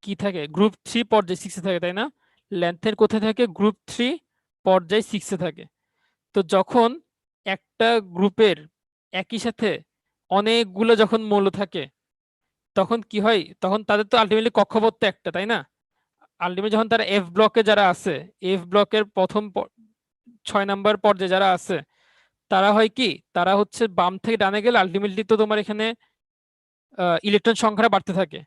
Speaker 1: কি থাকে, গ্রুপ 3 পর্যায় 6 এ থাকে, তাই না? ল্যান্থেন কোথায় থাকে, গ্রুপ 3 পর্যায় 6 এ থাকে। তো যখন একটা গ্রুপের একই সাথে অনেকগুলো যখন মৌল থাকে, তখন কি হয়, তখন তাদের তো আলটিমেটলি কক্ষপথ তো একটা, তাই না? আলটিমেটলি যখন তারা এফ ব্লকে যারা আছে, এফ ব্লকের প্রথম 6 নাম্বার পর্যায়ে যারা আছে, তারা হয় কি, তারা হচ্ছে বাম থেকে ডানে গেলে আলটিমেটলি তো তোমার এখানে ইলেকট্রন সংখ্যাটা বাড়তে থাকে।